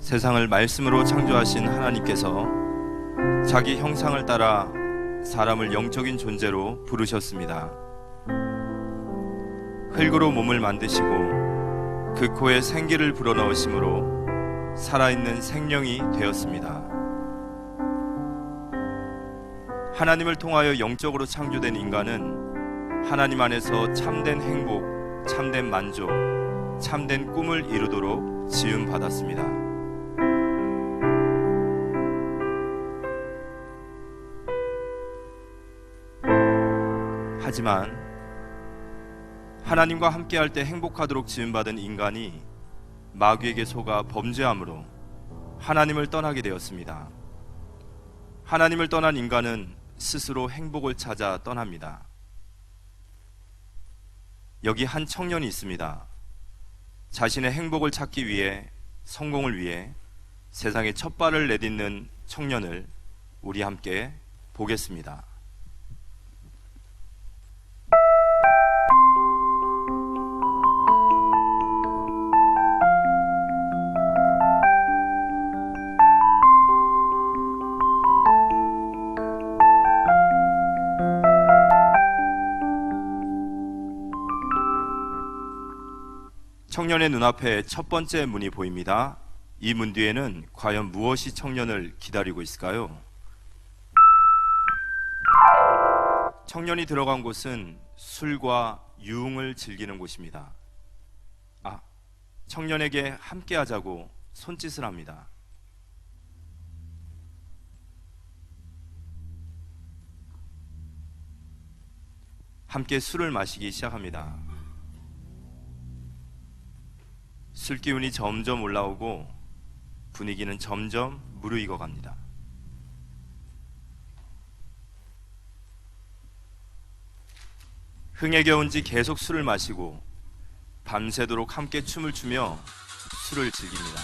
세상을 말씀으로 창조하신 하나님께서 자기 형상을 따라 사람을 영적인 존재로 부르셨습니다. 흙으로 몸을 만드시고 그 코에 생기를 불어넣으심으로 살아있는 생명이 되었습니다. 하나님을 통하여 영적으로 창조된 인간은 하나님 안에서 참된 행복, 참된 만족, 참된 꿈을 이루도록 지음받았습니다. 하지만 하나님과 함께할 때 행복하도록 지음받은 인간이 마귀에게 속아 범죄함으로 하나님을 떠나게 되었습니다. 하나님을 떠난 인간은 스스로 행복을 찾아 떠납니다. 여기 한 청년이 있습니다. 자신의 행복을 찾기 위해, 성공을 위해 세상에 첫 발을 내딛는 청년을 우리 함께 보겠습니다. 청년의 눈앞에 첫 번째 문이 보입니다. 이 문 뒤에는 과연 무엇이 청년을 기다리고 있을까요? 청년이 들어간 곳은 술과 유흥을 즐기는 곳입니다. 청년에게 함께 하자고 손짓을 합니다. 함께 술을 마시기 시작합니다. 술 기운이 점점 올라오고 분위기는 점점 무르익어 갑니다. 흥에 겨운지 계속 술을 마시고 밤새도록 함께 춤을 추며 술을 즐깁니다.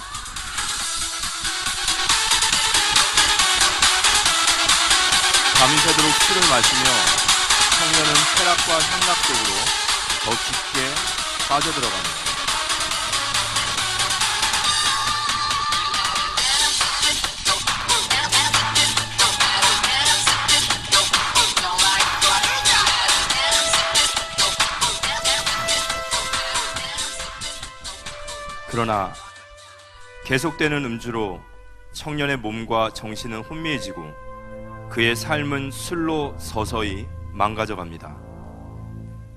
밤새도록 술을 마시며 청년은 쾌락과 향락 속으로 더 깊게 빠져들어갑니다. 그러나 계속되는 음주로 청년의 몸과 정신은 혼미해지고 그의 삶은 술로 서서히 망가져갑니다.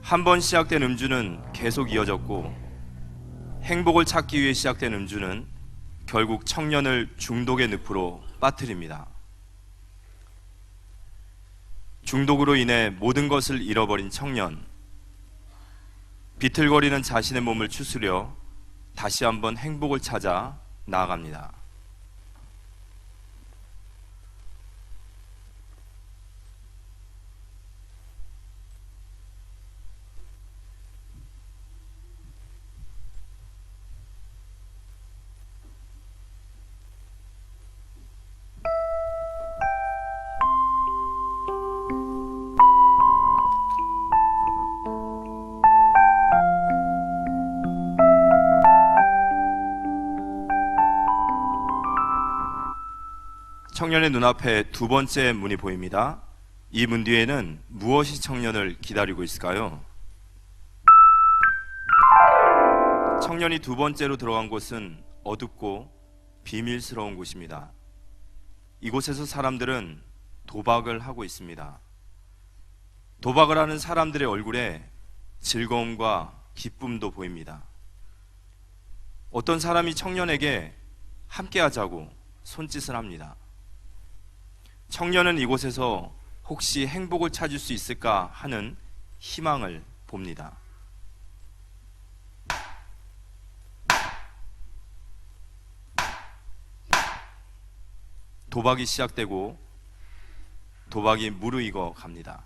한 번 시작된 음주는 계속 이어졌고 행복을 찾기 위해 시작된 음주는 결국 청년을 중독의 늪으로 빠뜨립니다. 중독으로 인해 모든 것을 잃어버린 청년, 비틀거리는 자신의 몸을 추스려 다시 한번 행복을 찾아 나아갑니다. 청년의 눈앞에 두 번째 문이 보입니다. 이 문 뒤에는 무엇이 청년을 기다리고 있을까요? 청년이 두 번째로 들어간 곳은 어둡고 비밀스러운 곳입니다. 이곳에서 사람들은 도박을 하고 있습니다. 도박을 하는 사람들의 얼굴에 즐거움과 기쁨도 보입니다. 어떤 사람이 청년에게 함께 하자고 손짓을 합니다. 청년은 이곳에서 혹시 행복을 찾을 수 있을까 하는 희망을 봅니다. 도박이 시작되고 도박이 무르익어 갑니다.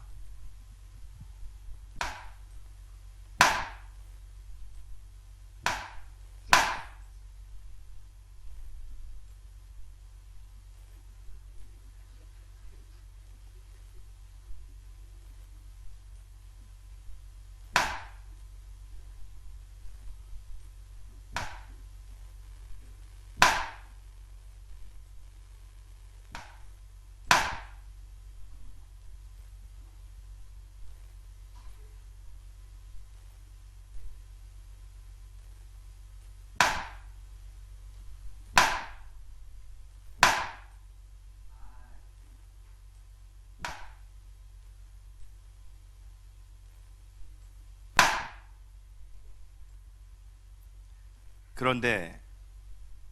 그런데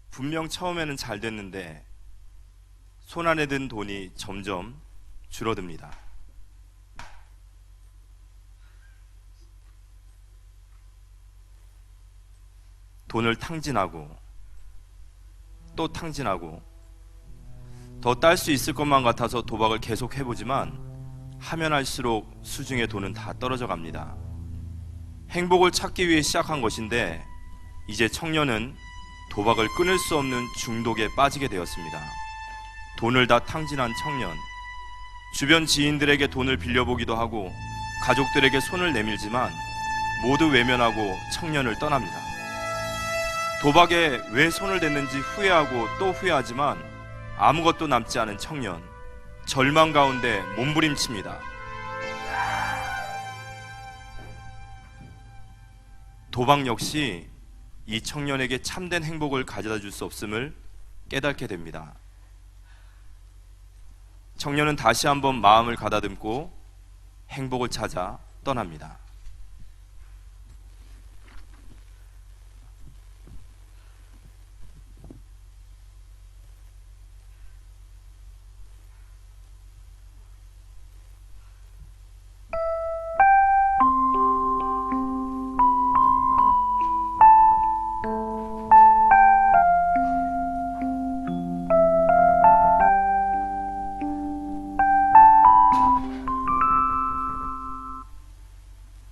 분명 처음에는 잘 됐는데 손안에 든 돈이 점점 줄어듭니다. 돈을 탕진하고 또 탕진하고 더 딸 수 있을 것만 같아서 도박을 계속 해보지만 하면 할수록 수중에 돈은 다 떨어져 갑니다. 행복을 찾기 위해 시작한 것인데 이제 청년은 도박을 끊을 수 없는 중독에 빠지게 되었습니다. 돈을 다 탕진한 청년, 주변 지인들에게 돈을 빌려보기도 하고 가족들에게 손을 내밀지만 모두 외면하고 청년을 떠납니다. 도박에 왜 손을 댔는지 후회하고 또 후회하지만 아무것도 남지 않은 청년, 절망 가운데 몸부림칩니다. 도박 역시 이 청년에게 참된 행복을 가져다 줄 수 없음을 깨닫게 됩니다. 청년은 다시 한번 마음을 가다듬고 행복을 찾아 떠납니다.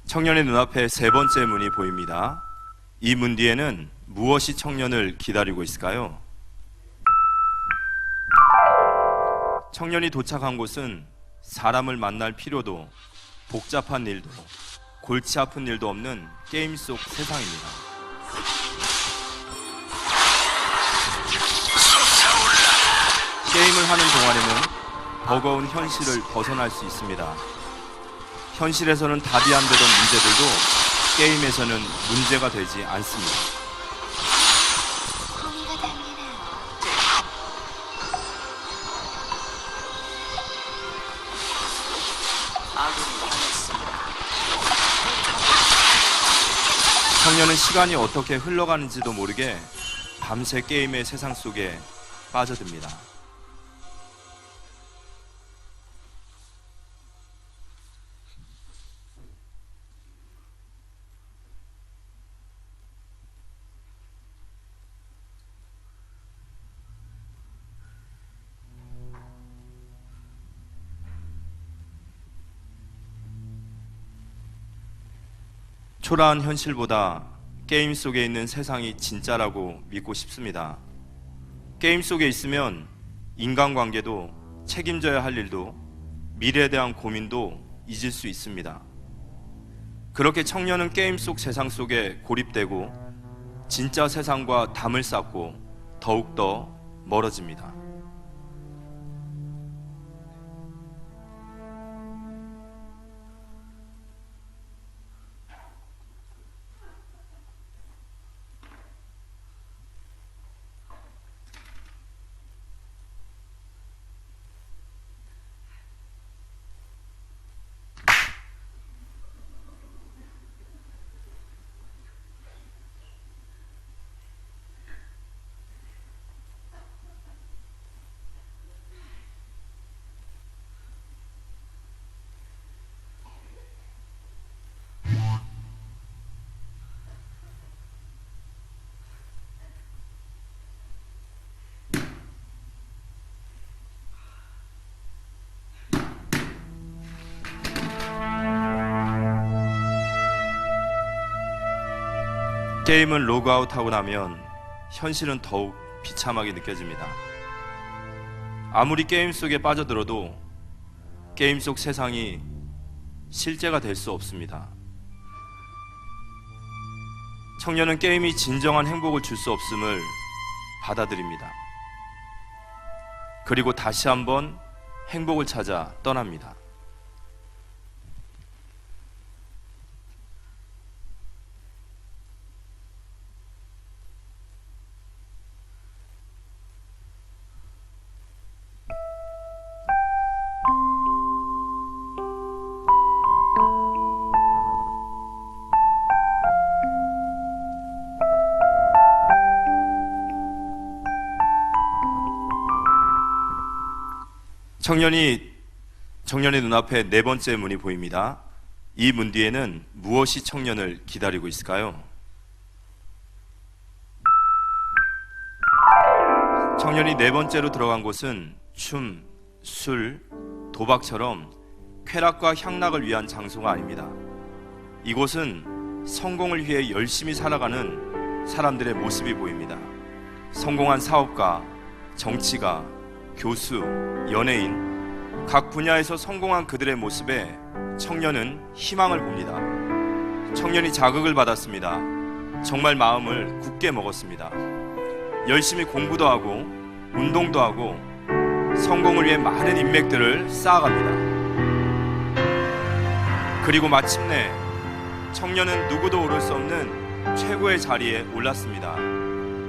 청년의 눈앞에 세 번째 문이 보입니다. 이 문 뒤에는 무엇이 청년을 기다리고 있을까요? 청년이 도착한 곳은 사람을 만날 필요도 복잡한 일도 골치 아픈 일도 없는 게임 속 세상입니다. 게임을 하는 동안에는 버거운 현실을 벗어날 수 있습니다. 현실에서는 답이 안 되던 문제들도 게임에서는 문제가 되지 않습니다. 청년은 시간이 어떻게 흘러가는지도 모르게 밤새 게임의 세상 속에 빠져듭니다. 초라한 현실보다 게임 속에 있는 세상이 진짜라고 믿고 싶습니다. 게임 속에 있으면 인간관계도 책임져야 할 일도 미래에 대한 고민도 잊을 수 있습니다. 그렇게 청년은 게임 속 세상 속에 고립되고 진짜 세상과 담을 쌓고 더욱더 멀어집니다. 게임을 로그아웃하고 나면 현실은 더욱 비참하게 느껴집니다. 아무리 게임 속에 빠져들어도 게임 속 세상이 실제가 될 수 없습니다. 청년은 게임이 진정한 행복을 줄 수 없음을 받아들입니다. 그리고 다시 한번 행복을 찾아 떠납니다. 청년의 눈앞에 네 번째 문이 보입니다. 이 문 뒤에는 무엇이 청년을 기다리고 있을까요? 청년이 네 번째로 들어간 곳은 춤, 술, 도박처럼 쾌락과 향락을 위한 장소가 아닙니다. 이곳은 성공을 위해 열심히 살아가는 사람들의 모습이 보입니다. 성공한 사업가, 정치가, 교수, 연예인, 각 분야에서 성공한 그들의 모습에 청년은 희망을 봅니다. 청년이 자극을 받았습니다. 정말 마음을 굳게 먹었습니다. 열심히 공부도 하고 운동도 하고 성공을 위해 많은 인맥들을 쌓아갑니다. 그리고 마침내 청년은 누구도 오를 수 없는 최고의 자리에 올랐습니다.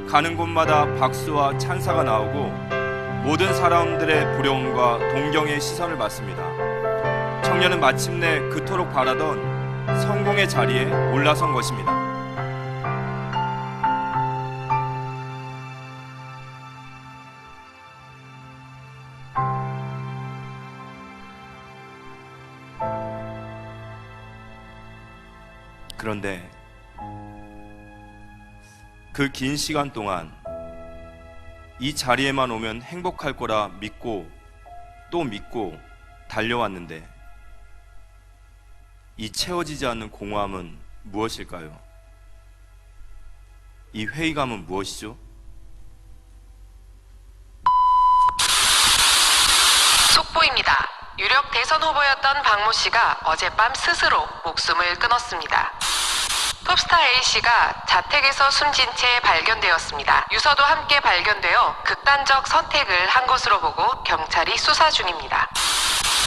가는 곳마다 박수와 찬사가 나오고 모든 사람들의 부러움과 동경의 시선을 받습니다. 청년은 마침내 그토록 바라던 성공의 자리에 올라선 것입니다. 그런데 그 긴 시간 동안 이 자리에만 오면 행복할 거라 믿고 또 믿고 달려왔는데 이 채워지지 않는 공허함은 무엇일까요? 이 회의감은 무엇이죠? 속보입니다. 유력 대선 후보였던 박모 씨가 어젯밤 스스로 목숨을 끊었습니다. 톱스타 A씨가 자택에서 숨진 채 발견되었습니다. 유서도 함께 발견되어 극단적 선택을 한 것으로 보고 경찰이 수사 중입니다.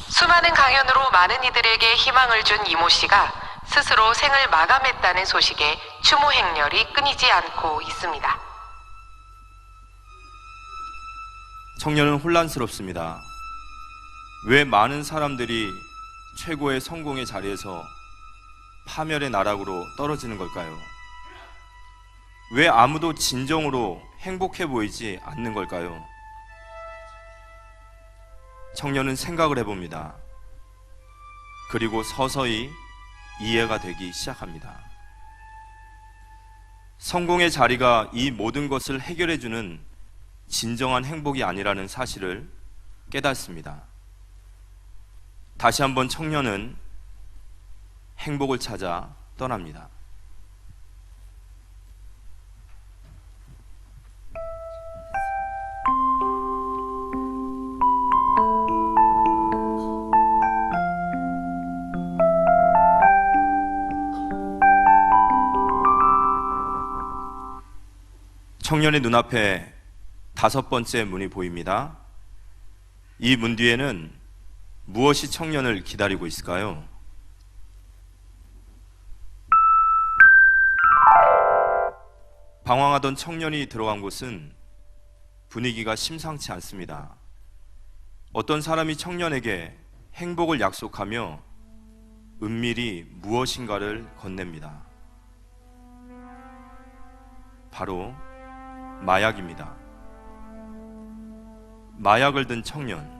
수많은 강연으로 많은 이들에게 희망을 준 이모 씨가 스스로 생을 마감했다는 소식에 추모 행렬이 끊이지 않고 있습니다. 청년은 혼란스럽습니다. 왜 많은 사람들이 최고의 성공의 자리에서 파멸의 나락으로 떨어지는 걸까요? 왜 아무도 진정으로 행복해 보이지 않는 걸까요? 청년은 생각을 해봅니다. 그리고 서서히 이해가 되기 시작합니다. 성공의 자리가 이 모든 것을 해결해주는 진정한 행복이 아니라는 사실을 깨닫습니다. 다시 한번 청년은 행복을 찾아 떠납니다. 청년의 눈앞에 다섯 번째 문이 보입니다. 이 문 뒤에는 무엇이 청년을 기다리고 있을까요? 방황하던 청년이 들어간 곳은 분위기가 심상치 않습니다. 어떤 사람이 청년에게 행복을 약속하며 은밀히 무엇인가를 건넵니다. 바로 마약입니다. 마약을 든 청년,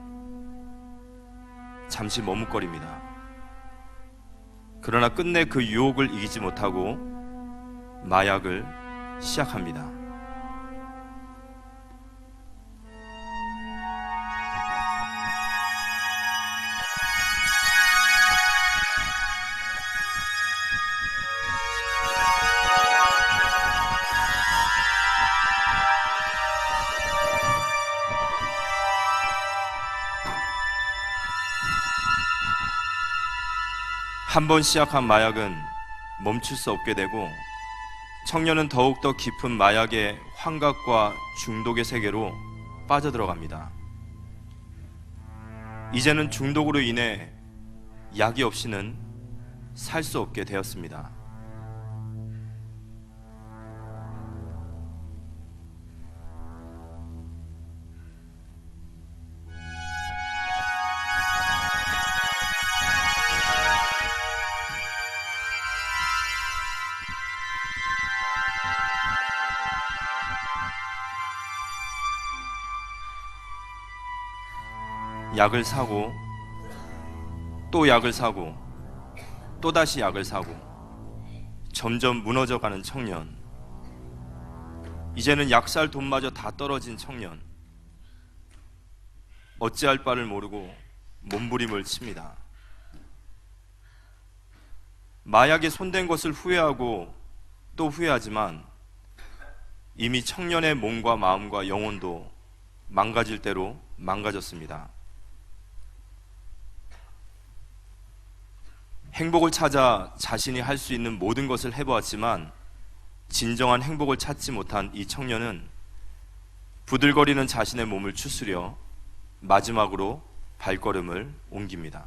잠시 머뭇거립니다. 그러나 끝내 그 유혹을 이기지 못하고 마약을 시작합니다. 한 번 시작한 마약은 멈출 수 없게 되고 청년은 더욱더 깊은 마약의 환각과 중독의 세계로 빠져들어갑니다. 이제는 중독으로 인해 약이 없이는 살 수 없게 되었습니다. 약을 사고 또 약을 사고 또다시 약을 사고 점점 무너져가는 청년. 이제는 약 살 돈마저 다 떨어진 청년. 어찌할 바를 모르고 몸부림을 칩니다. 마약에 손댄 것을 후회하고 또 후회하지만 이미 청년의 몸과 마음과 영혼도 망가질 대로 망가졌습니다. 행복을 찾아 자신이 할 수 있는 모든 것을 해보았지만 진정한 행복을 찾지 못한 이 청년은 부들거리는 자신의 몸을 추스려 마지막으로 발걸음을 옮깁니다.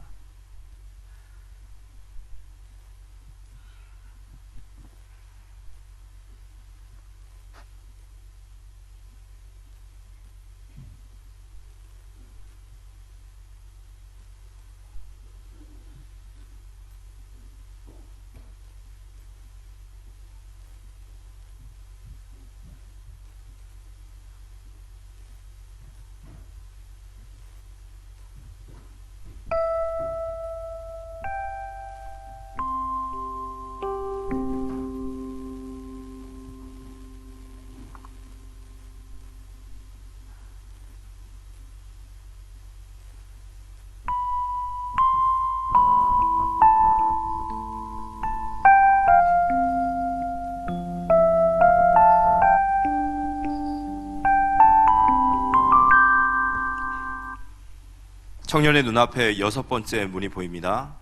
청년의 눈앞에 6번째 문이 보입니다.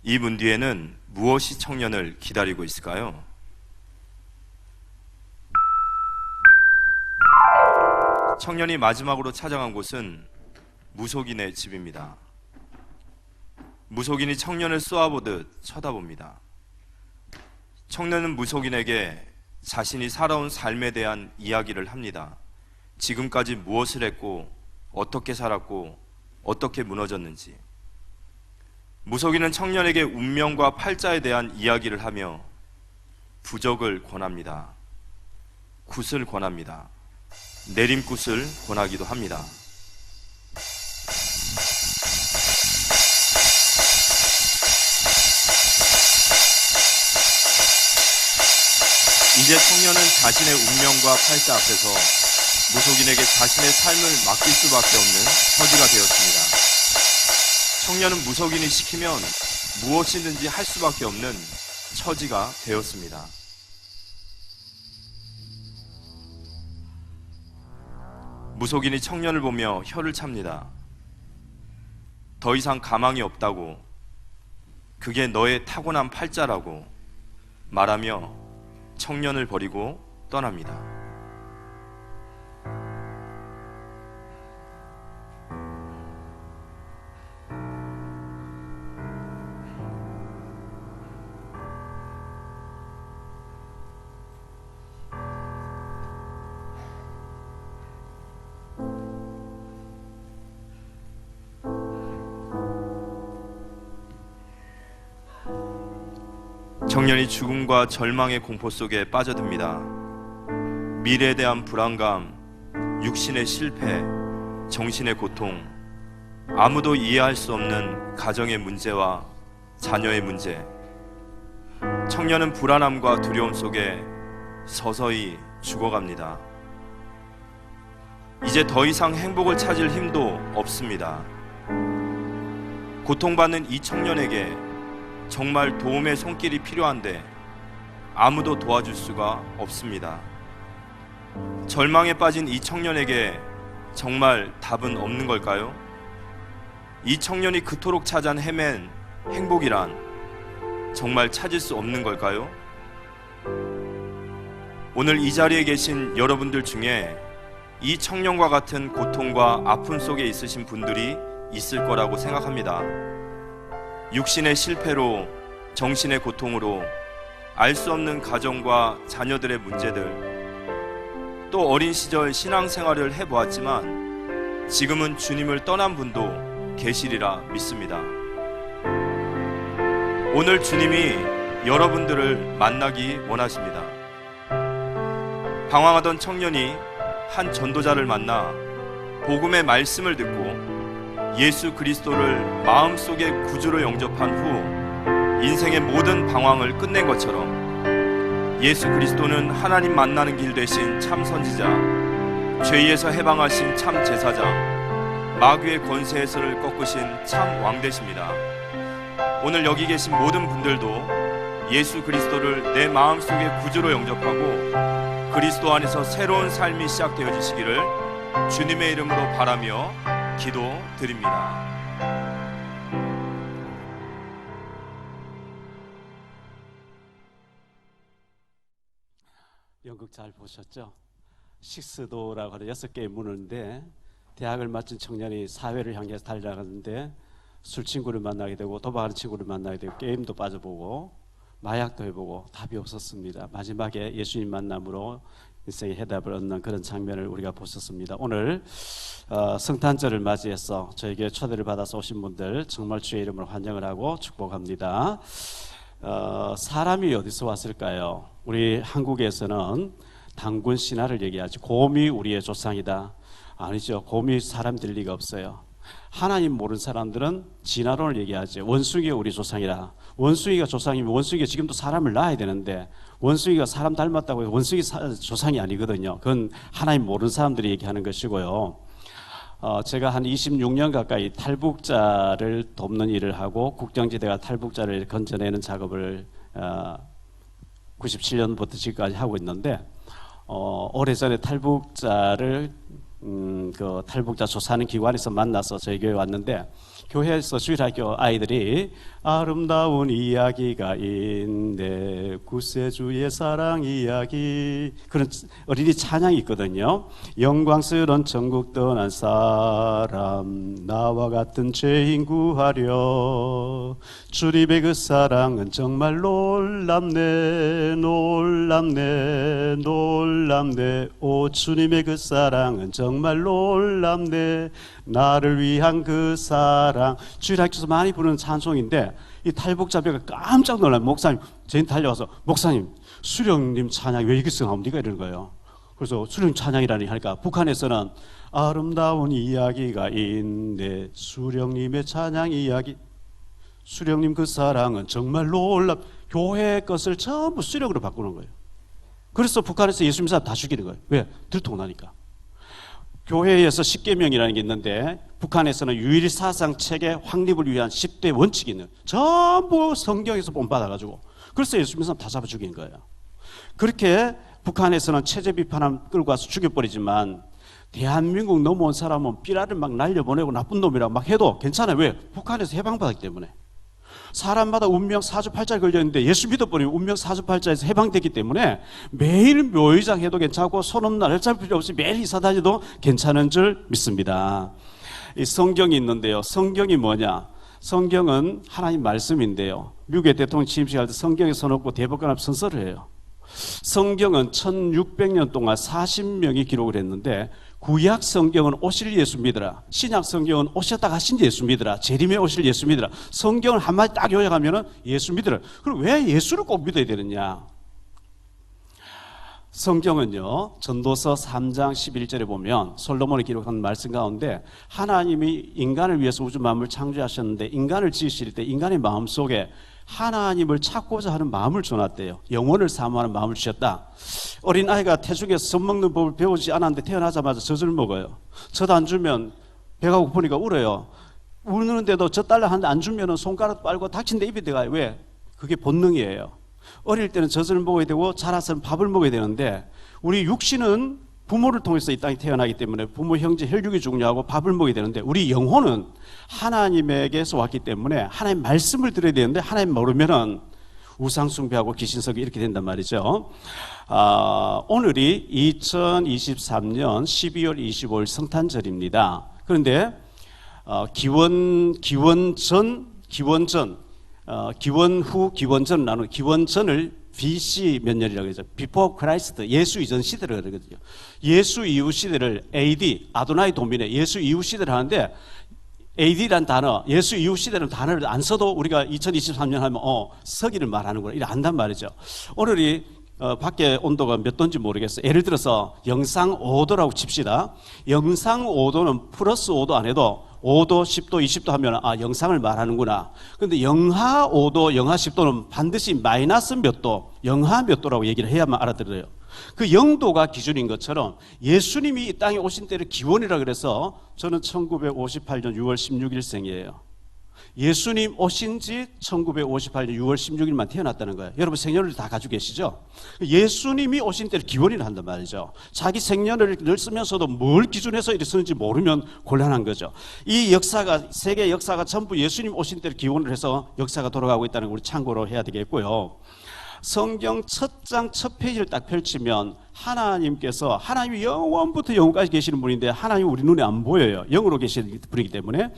이 문 뒤에는 무엇이 청년을 기다리고 있을까요? 청년이 마지막으로 찾아간 곳은 무속인의 집입니다. 무속인이 청년을 쏘아보듯 쳐다봅니다. 청년은 무속인에게 자신이 살아온 삶에 대한 이야기를 합니다. 지금까지 무엇을 했고 어떻게 살았고 어떻게 무너졌는지. 무속인은 청년에게 운명과 팔자에 대한 이야기를 하며 부적을 권합니다. 굿을 권합니다. 내림굿을 권하기도 합니다. 이제 청년은 자신의 운명과 팔자 앞에서 무속인에게 자신의 삶을 맡길 수밖에 없는 처지가 되었습니다. 청년은 무속인이 시키면 무엇이든지 할 수밖에 없는 처지가 되었습니다. 무속인이 청년을 보며 혀를 찹니다. 더 이상 가망이 없다고, 그게 너의 타고난 팔자라고 말하며 청년을 버리고 떠납니다. 청년이 죽음과 절망의 공포 속에 빠져듭니다. 미래에 대한 불안감, 육신의 실패, 정신의 고통, 아무도 이해할 수 없는 가정의 문제와 자녀의 문제. 청년은 불안함과 두려움 속에 서서히 죽어갑니다. 이제 더 이상 행복을 찾을 힘도 없습니다. 고통받는 이 청년에게 정말 도움의 손길이 필요한데 아무도 도와줄 수가 없습니다. 절망에 빠진 이 청년에게 정말 답은 없는 걸까요? 이 청년이 그토록 찾아 헤맨 행복이란 정말 찾을 수 없는 걸까요? 오늘 이 자리에 계신 여러분들 중에 이 청년과 같은 고통과 아픔 속에 있으신 분들이 있을 거라고 생각합니다. 육신의 실패로, 정신의 고통으로, 알 수 없는 가정과 자녀들의 문제들, 또 어린 시절 신앙생활을 해보았지만 지금은 주님을 떠난 분도 계시리라 믿습니다. 오늘 주님이 여러분들을 만나기 원하십니다. 방황하던 청년이 한 전도자를 만나 복음의 말씀을 듣고 예수 그리스도를 마음속의 구주로 영접한 후 인생의 모든 방황을 끝낸 것처럼 예수 그리스도는 하나님 만나는 길 되신 참 선지자, 죄에서 해방하신 참 제사장, 마귀의 권세에서를 꺾으신 참 왕 되십니다. 오늘 여기 계신 모든 분들도 예수 그리스도를 내 마음속의 구주로 영접하고 그리스도 안에서 새로운 삶이 시작되어지시기를 주님의 이름으로 바라며 기도드립니다. 연극 잘 보셨죠? 식스도라고 하는 6개의 문인데 대학을 마친 청년이 사회를 향해서 달려가는데 술 친구를 만나게 되고 도박하는 친구를 만나게 되고 게임도 빠져보고 마약도 해보고 답이 없었습니다. 마지막에 예수님 만남으로 인생의 해답을 얻는 그런 장면을 우리가 보셨습니다. 오늘 성탄절을 맞이해서 저에게 초대를 받아서 오신 분들 정말 주의 이름으로 환영을 하고 축복합니다. 사람이 어디서 왔을까요? 우리 한국에서는 단군 신화를 얘기하죠. 곰이 우리의 조상이다. 아니죠. 곰이 사람 될 리가 없어요. 하나님 모르는 사람들은 진화론을 얘기하죠. 원숭이가 우리 조상이라. 원숭이가 조상이면 원숭이가 지금도 사람을 낳아야 되는데 원숭이가 사람 닮았다고 해서 원숭이 조상이 아니거든요. 그건 하나님 모르는 사람들이 얘기하는 것이고요. 제가 한 26년 가까이 탈북자를 돕는 일을 하고 국정지대가 탈북자를 건져내는 작업을 97년부터 지금까지 하고 있는데 오래전에 탈북자를 그 탈북자 조사하는 기관에서 만나서 저희 교회에 왔는데 교회에서 주일학교 아이들이 아름다운 이야기가 있네 구세주의 사랑 이야기 그런 어린이 찬양이 있거든요. 영광스러운 천국 떠난 사람 나와 같은 죄인 구하려 주님의 그 사랑은 정말 놀랍네 놀랍네 놀랍네 오 주님의 그 사랑은 정말 놀랍네 나를 위한 그 사랑 주일학교에서 많이 부르는 찬송인데 이 탈북자배가 깜짝 놀란 목사님 저희한테 달려와서 목사님 수령님 찬양이 왜 이렇게 나옵니까 이러는 거예요. 그래서 수령 찬양이라니 하니까 북한에서는 아름다운 이야기가 있네 수령님의 찬양 이야기 수령님 그 사랑은 정말 놀랍 교회 것을 전부 수령으로 바꾸는 거예요. 그래서 북한에서 예수 믿는 사람 다 죽이는 거예요. 왜? 들통나니까. 교회에서 10계명이라는 게 있는데 북한에서는 유일 사상 체계 확립을 위한 10대 원칙이 있는 전부 성경에서 본받아가지고 그래서 예수 믿는 사람 다 잡아 죽인 거예요. 그렇게 북한에서는 체제 비판함 끌고 와서 죽여버리지만 대한민국 넘어온 사람은 삐라를 막 날려보내고 나쁜 놈이라고 막 해도 괜찮아요. 왜? 북한에서 해방받았기 때문에. 사람마다 운명 사주팔자에 걸려있는데 예수 믿어버리면 운명 사주팔자에서 해방됐기 때문에 매일 묘의장 해도 괜찮고 손 없는 날 헬짤 필요 없이 매일 이사 다녀도 괜찮은 줄 믿습니다. 이 성경이 있는데요. 성경이 뭐냐? 성경은 하나님 말씀인데요. 미국의 대통령 취임식 할 때 성경에 써놓고 대법관 앞에 선서를 해요. 성경은 1600년 동안 40명이 기록을 했는데 구약 성경은 오실 예수 믿으라. 신약 성경은 오셨다 가신 예수 믿으라. 재림에 오실 예수 믿으라. 성경을 한마디 딱 요약하면은 예수 믿으라. 그럼 왜 예수를 꼭 믿어야 되느냐? 성경은요, 전도서 3장 11절에 보면 솔로몬이 기록한 말씀 가운데 하나님이 인간을 위해서 우주 만물을 창조하셨는데 인간을 지으실 때 인간의 마음속에 하나님을 찾고자 하는 마음을 줘놨대요. 영혼을 사모하는 마음을 주셨다. 어린아이가 태중에서 젖 먹는 법을 배우지 않았는데 태어나자마자 젖을 먹어요. 젖 안 주면 배가 고프니까 울어요. 우는데도 젖 달라 하는데 안 주면 손가락 빨고 닥친 데 입에 들어가요. 왜? 그게 본능이에요. 어릴 때는 젖을 먹어야 되고 자라서는 밥을 먹어야 되는데 우리 육신은 부모를 통해서 이 땅에 태어나기 때문에 부모, 형제, 혈육이 중요하고 밥을 먹어야 되는데 우리 영혼은 하나님에게서 왔기 때문에 하나님 말씀을 들어야 되는데 하나님 모르면은 우상숭배하고 귀신석이 이렇게 된단 말이죠. 오늘이 2023년 12월 25일 성탄절입니다. 그런데 기원 후, 기원 전 나누는 기원 전을 BC 몇 년이라고 하죠. Before Christ, 예수 이전 시대를 그러거든요. 예수 이후 시대를 AD, 아도나이 도미네, 예수 이후 시대를 하는데 AD라는 단어, 예수 이후 시대라는 단어를 안 써도 우리가 2023년 하면 서기를 말하는구나 이래 안단 말이죠. 오늘이 밖에 온도가 몇 도인지 모르겠어요. 예를 들어서 영상 5도라고 칩시다. 영상 5도는 플러스 5도 안 해도 5도, 10도, 20도 하면 영상을 말하는구나. 근데 영하 5도, 영하 10도는 반드시 마이너스 몇 도, 영하 몇 도라고 얘기를 해야만 알아들어요. 그 0도가 기준인 것처럼 예수님이 이 땅에 오신 때를 기원이라 그래서 저는 1958년 6월 16일생이에요. 예수님 오신 지 1958년 6월 16일만 태어났다는 거예요. 여러분 생년을 다 가지고 계시죠? 예수님이 오신 때를 기원이라 한단 말이죠. 자기 생년을 쓰면서도 뭘 기준해서 이렇게 쓰는지 모르면 곤란한 거죠. 이 역사가, 세계 역사가 전부 예수님 오신 때를 기원으로 해서 역사가 돌아가고 있다는 걸 우리 참고로 해야 되겠고요. 성경 첫 장 첫 페이지를 딱 펼치면 하나님께서, 하나님이 영원부터 영원까지 계시는 분인데 하나님이 우리 눈에 안 보여요. 영으로 계시는 분이기 때문에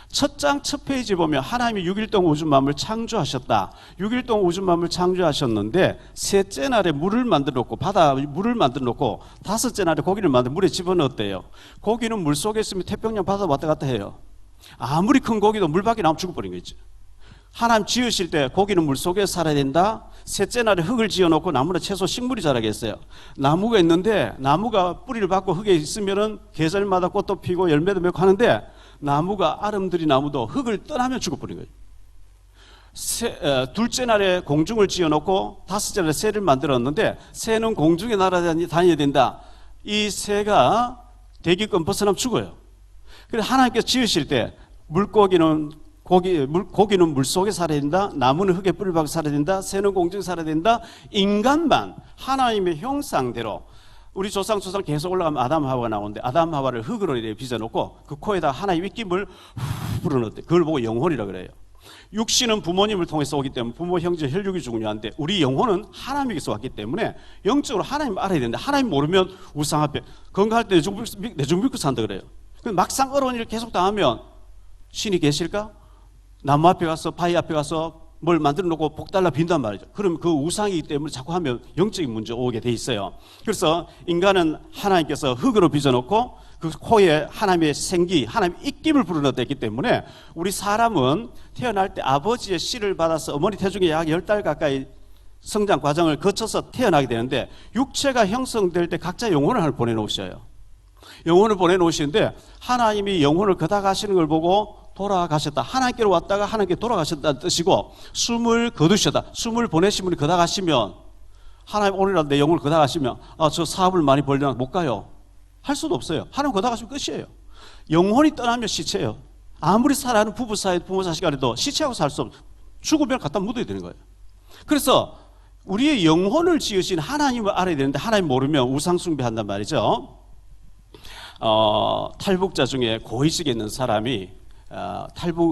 첫 장 첫 페이지 보면 하나님이 6일 동안 우주 만물을 창조하셨다. 6일 동안 우주 만물을 창조하셨는데 셋째 날에 물을 만들어 놓고, 바다 물을 만들어 놓고 다섯째 날에 고기를 만들어 물에 집어넣었대요. 고기는 물 속에 있으면 태평양 바다 왔다 갔다 해요. 아무리 큰 고기도 물 밖에 나오면 죽어버린 거지. 하나님 지으실 때 고기는 물속에 살아야 된다. 셋째 날에 흙을 지어놓고 나무나 채소 식물이 자라게 했어요. 나무가 있는데 나무가 뿌리를 받고 흙에 있으면은 계절마다 꽃도 피고 열매도 맺고 하는데 나무가, 아름드리 나무도 흙을 떠나면 죽어버린 거예요. 둘째 날에 공중을 지어놓고 다섯째 날에 새를 만들었는데 새는 공중에 날아다녀야 된다. 이 새가 대기권 벗어나면 죽어요. 그래서 하나님께서 지으실 때 고기는 물속에 살아야 된다. 나무는 흙에 뿌리를 박고 살아야 된다. 새는 공중에 살아야 된다. 인간만 하나님의 형상대로, 우리 조상 계속 올라가면 아담 하와가 나오는데 아담 하와를 흙으로 이렇게 빚어놓고 그 코에다 하나의 입김을 불어넣었대. 그걸 보고 영혼이라 그래요. 육신은 부모님을 통해서 오기 때문에 부모, 형제, 혈육이 중요한데 우리 영혼은 하나님에게서 왔기 때문에 영적으로 하나님 알아야 되는데 하나님 모르면 우상 앞에 건강할 때 내 중 믿고 산다 그래요. 막상 어려운 일 계속 당하면 신이 계실까? 나무 앞에 가서, 바위 앞에 가서 뭘 만들어 놓고 복 달라 빈단 말이죠. 그럼 그 우상이기 때문에 자꾸 하면 영적인 문제 오게 돼 있어요. 그래서 인간은 하나님께서 흙으로 빚어놓고 그 코에 하나님의 생기, 하나님의 입김을 불어넣었기 때문에 우리 사람은 태어날 때 아버지의 씨를 받아서 어머니 태중에 약 10달 가까이 성장 과정을 거쳐서 태어나게 되는데 육체가 형성될 때 각자 영혼을 하나 보내놓으셔요. 영혼을 보내놓으시는데 하나님이 영혼을 거다가시는 걸 보고 돌아가셨다. 하나님께로 왔다가 하나님께 돌아가셨다는 뜻이고, 숨을 거두셨다. 숨을 보내신 분이 거다가시면, 하나님 오늘이라도 내 영혼을 거다가시면 저 사업을 많이 벌려나 못 가요. 할 수도 없어요. 하나님 거다가시면 끝이에요. 영혼이 떠나면 시체예요. 아무리 사랑하는 부부 사이, 부모 자식 간에도 시체하고 살 수 없어요. 죽으면 갖다 묻어야 되는 거예요. 그래서 우리의 영혼을 지으신 하나님을 알아야 되는데 하나님 모르면 우상 숭배한단 말이죠. 탈북자 중에 고위직에 있는 사람이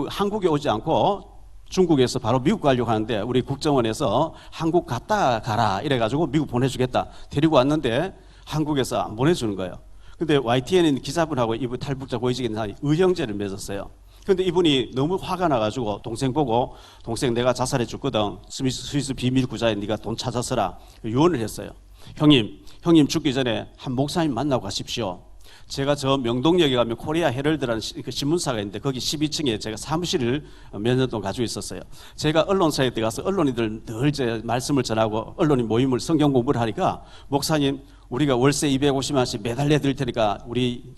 한국에 오지 않고 중국에서 바로 미국 가려고 하는데 우리 국정원에서 한국 갔다 가라 이래가지고 미국 보내주겠다 데리고 왔는데 한국에서 안 보내주는 거예요. 근데 YTN인 기자분하고 이분 탈북자 고위직에 있는 사람이 의형제를 맺었어요. 근데 이분이 너무 화가 나가지고 동생 보고, 동생 내가 자살해 줬거든. 스위스 비밀 구자에 네가 돈 찾아서라 유언을 했어요. 형님 죽기 전에 한 목사님 만나고 가십시오. 제가 저 명동역에 가면 코리아 헤럴드라는 그 신문사가 있는데 거기 12층에 제가 사무실을 몇 년 동안 가지고 있었어요. 제가 언론사에 들어가서 언론인들 늘 제 말씀을 전하고 언론인 모임을 성경 공부를 하니까 목사님 우리가 월세 250만 원씩 매달 내드릴 테니까 우리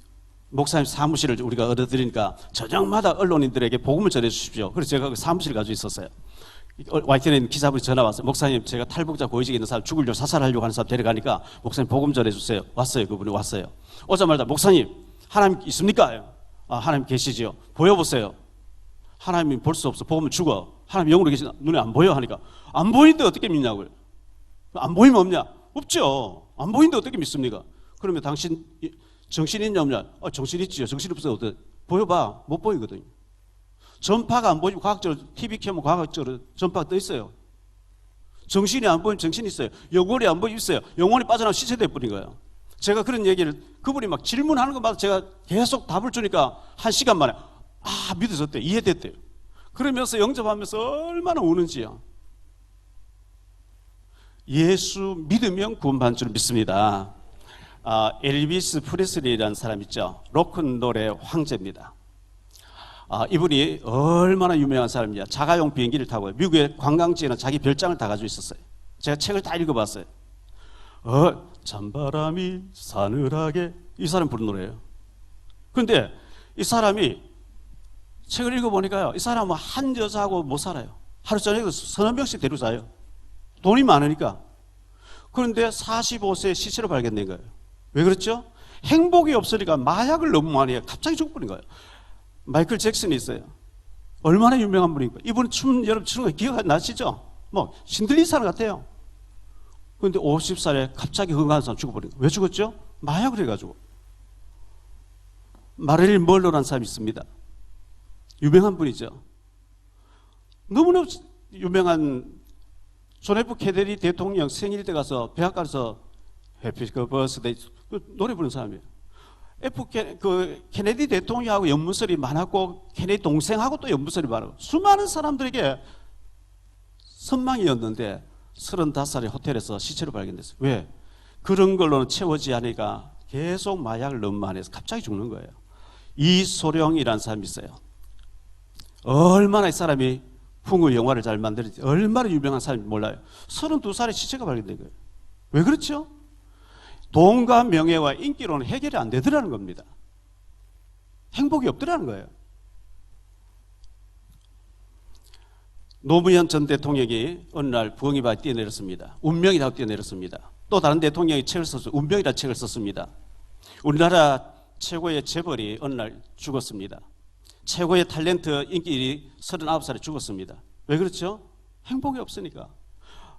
목사님 사무실을 우리가 얻어드리니까 저녁마다 언론인들에게 복음을 전해 주십시오. 그래서 제가 그 사무실을 가지고 있었어요. YTN 기자분이 전화 왔어요. 목사님 제가 탈북자 고위직에 있는 사람 죽으려고 사살하려고 하는 사람 데려가니까 목사님 복음 전해주세요. 왔어요. 그분이 왔어요. 오자마자 목사님 하나님 있습니까? 하나님 계시지요. 보여보세요. 하나님이 볼 수 없어. 보면 죽어. 하나님 영으로 계시나? 눈에 안 보여 하니까 안 보이는데 어떻게 믿냐고요. 안 보이면 없냐? 없죠. 안 보이는데 어떻게 믿습니까? 그러면 당신 정신 있냐 없냐? 정신 있지요. 정신 없어요. 어떻게? 보여봐. 못 보이거든요. 전파가 안 보이면 과학적으로 TV 켜면 과학적으로 전파가 떠 있어요. 정신이 안 보이면 정신이 있어요. 영혼이 안 보이면 있어요. 영혼이 빠져나면 시체될 뿐인 거예요. 제가 그런 얘기를 그분이 막 질문하는 것마다 제가 계속 답을 주니까 1시간 만에 믿어졌대요. 이해됐대요. 그러면서 영접하면서 얼마나 우는지요. 예수 믿으면 구원받는 줄 믿습니다. 엘비스 프레슬리라는 사람 있죠. 로큰롤의 황제입니다. 이분이 얼마나 유명한 사람이냐. 자가용 비행기를 타고 미국의 관광지에는 자기 별장을 다 가지고 있었어요. 제가 책을 다 읽어봤어요. 찬바람이 사늘하게, 이 사람 부른 노래예요. 그런데 이 사람이 책을 읽어보니까요, 이 사람은 한 여자하고 못 살아요. 하루 저녁에 서너 명씩 데리고 자요. 돈이 많으니까. 그런데 45세에 시체로 발견된 거예요. 왜 그렇죠? 행복이 없으니까 마약을 너무 많이 해요. 갑자기 죽어버린 거예요. 마이클 잭슨이 있어요. 얼마나 유명한 분이고, 이분 여러분 추는 거 기억나시죠? 뭐 신들린 사람 같아요. 그런데 50살에 갑자기 건강한 사람 죽어버린 거예요. 왜 죽었죠? 마약을 해가지고. 마릴린 먼로라는 사람이 있습니다. 유명한 분이죠. 너무나 유명한 존 F 케네디 대통령 생일 때 가서 백악관에서 해피 버스데이 노래 부르는 사람이에요. 케네디 대통령하고 연문설이 많았고, 케네디 동생하고 또 연문설이 많았고, 수많은 사람들에게 선망이었는데 35살에 호텔에서 시체로 발견됐어요. 왜? 그런 걸로는 채워지지 않으니까 계속 마약을 너무 많이 해서 갑자기 죽는 거예요. 이소룡이라는 사람이 있어요. 얼마나 이 사람이 풍의 영화를 잘 만들었지, 얼마나 유명한 사람인지 몰라요. 32살에 시체가 발견된 거예요. 왜 그렇죠? 돈과 명예와 인기로는 해결이 안 되더라는 겁니다. 행복이 없더라는 거예요. 노무현 전 대통령이 어느 날 부엉이 바위 뛰어내렸습니다. 운명이라고 뛰어내렸습니다. 또 다른 대통령이 책을 썼어요. 운명이라는 책을 썼습니다. 우리나라 최고의 재벌이 어느 날 죽었습니다. 최고의 탤런트 인기인이 39살에 죽었습니다. 왜 그렇죠? 행복이 없으니까.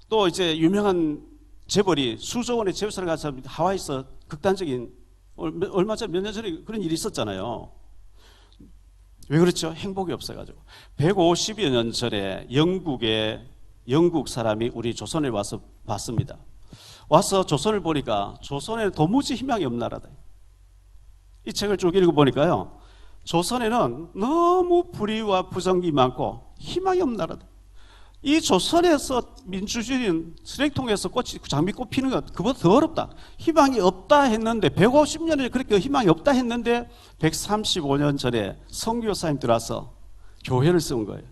또 이제 유명한 재벌이 수조 원의 재벌사를 가서 하와이에서 극단적인, 얼마 전 몇 년 전에 그런 일이 있었잖아요. 왜 그렇죠? 행복이 없어가지고. 150여 년 전에 영국 사람이 우리 조선에 와서 봤습니다. 와서 조선을 보니까 조선에는 도무지 희망이 없는 나라다. 이 책을 쭉 읽어보니까요, 조선에는 너무 불의와 부정이 많고 희망이 없는 나라다. 이 조선에서 민주주의는 쓰레기통에서 장미꽃 피는 것, 그보다 더 어렵다. 희망이 없다 했는데, 150년에 그렇게 희망이 없다 했는데 135년 전에 선교사님 들어와서 교회를 세운 거예요.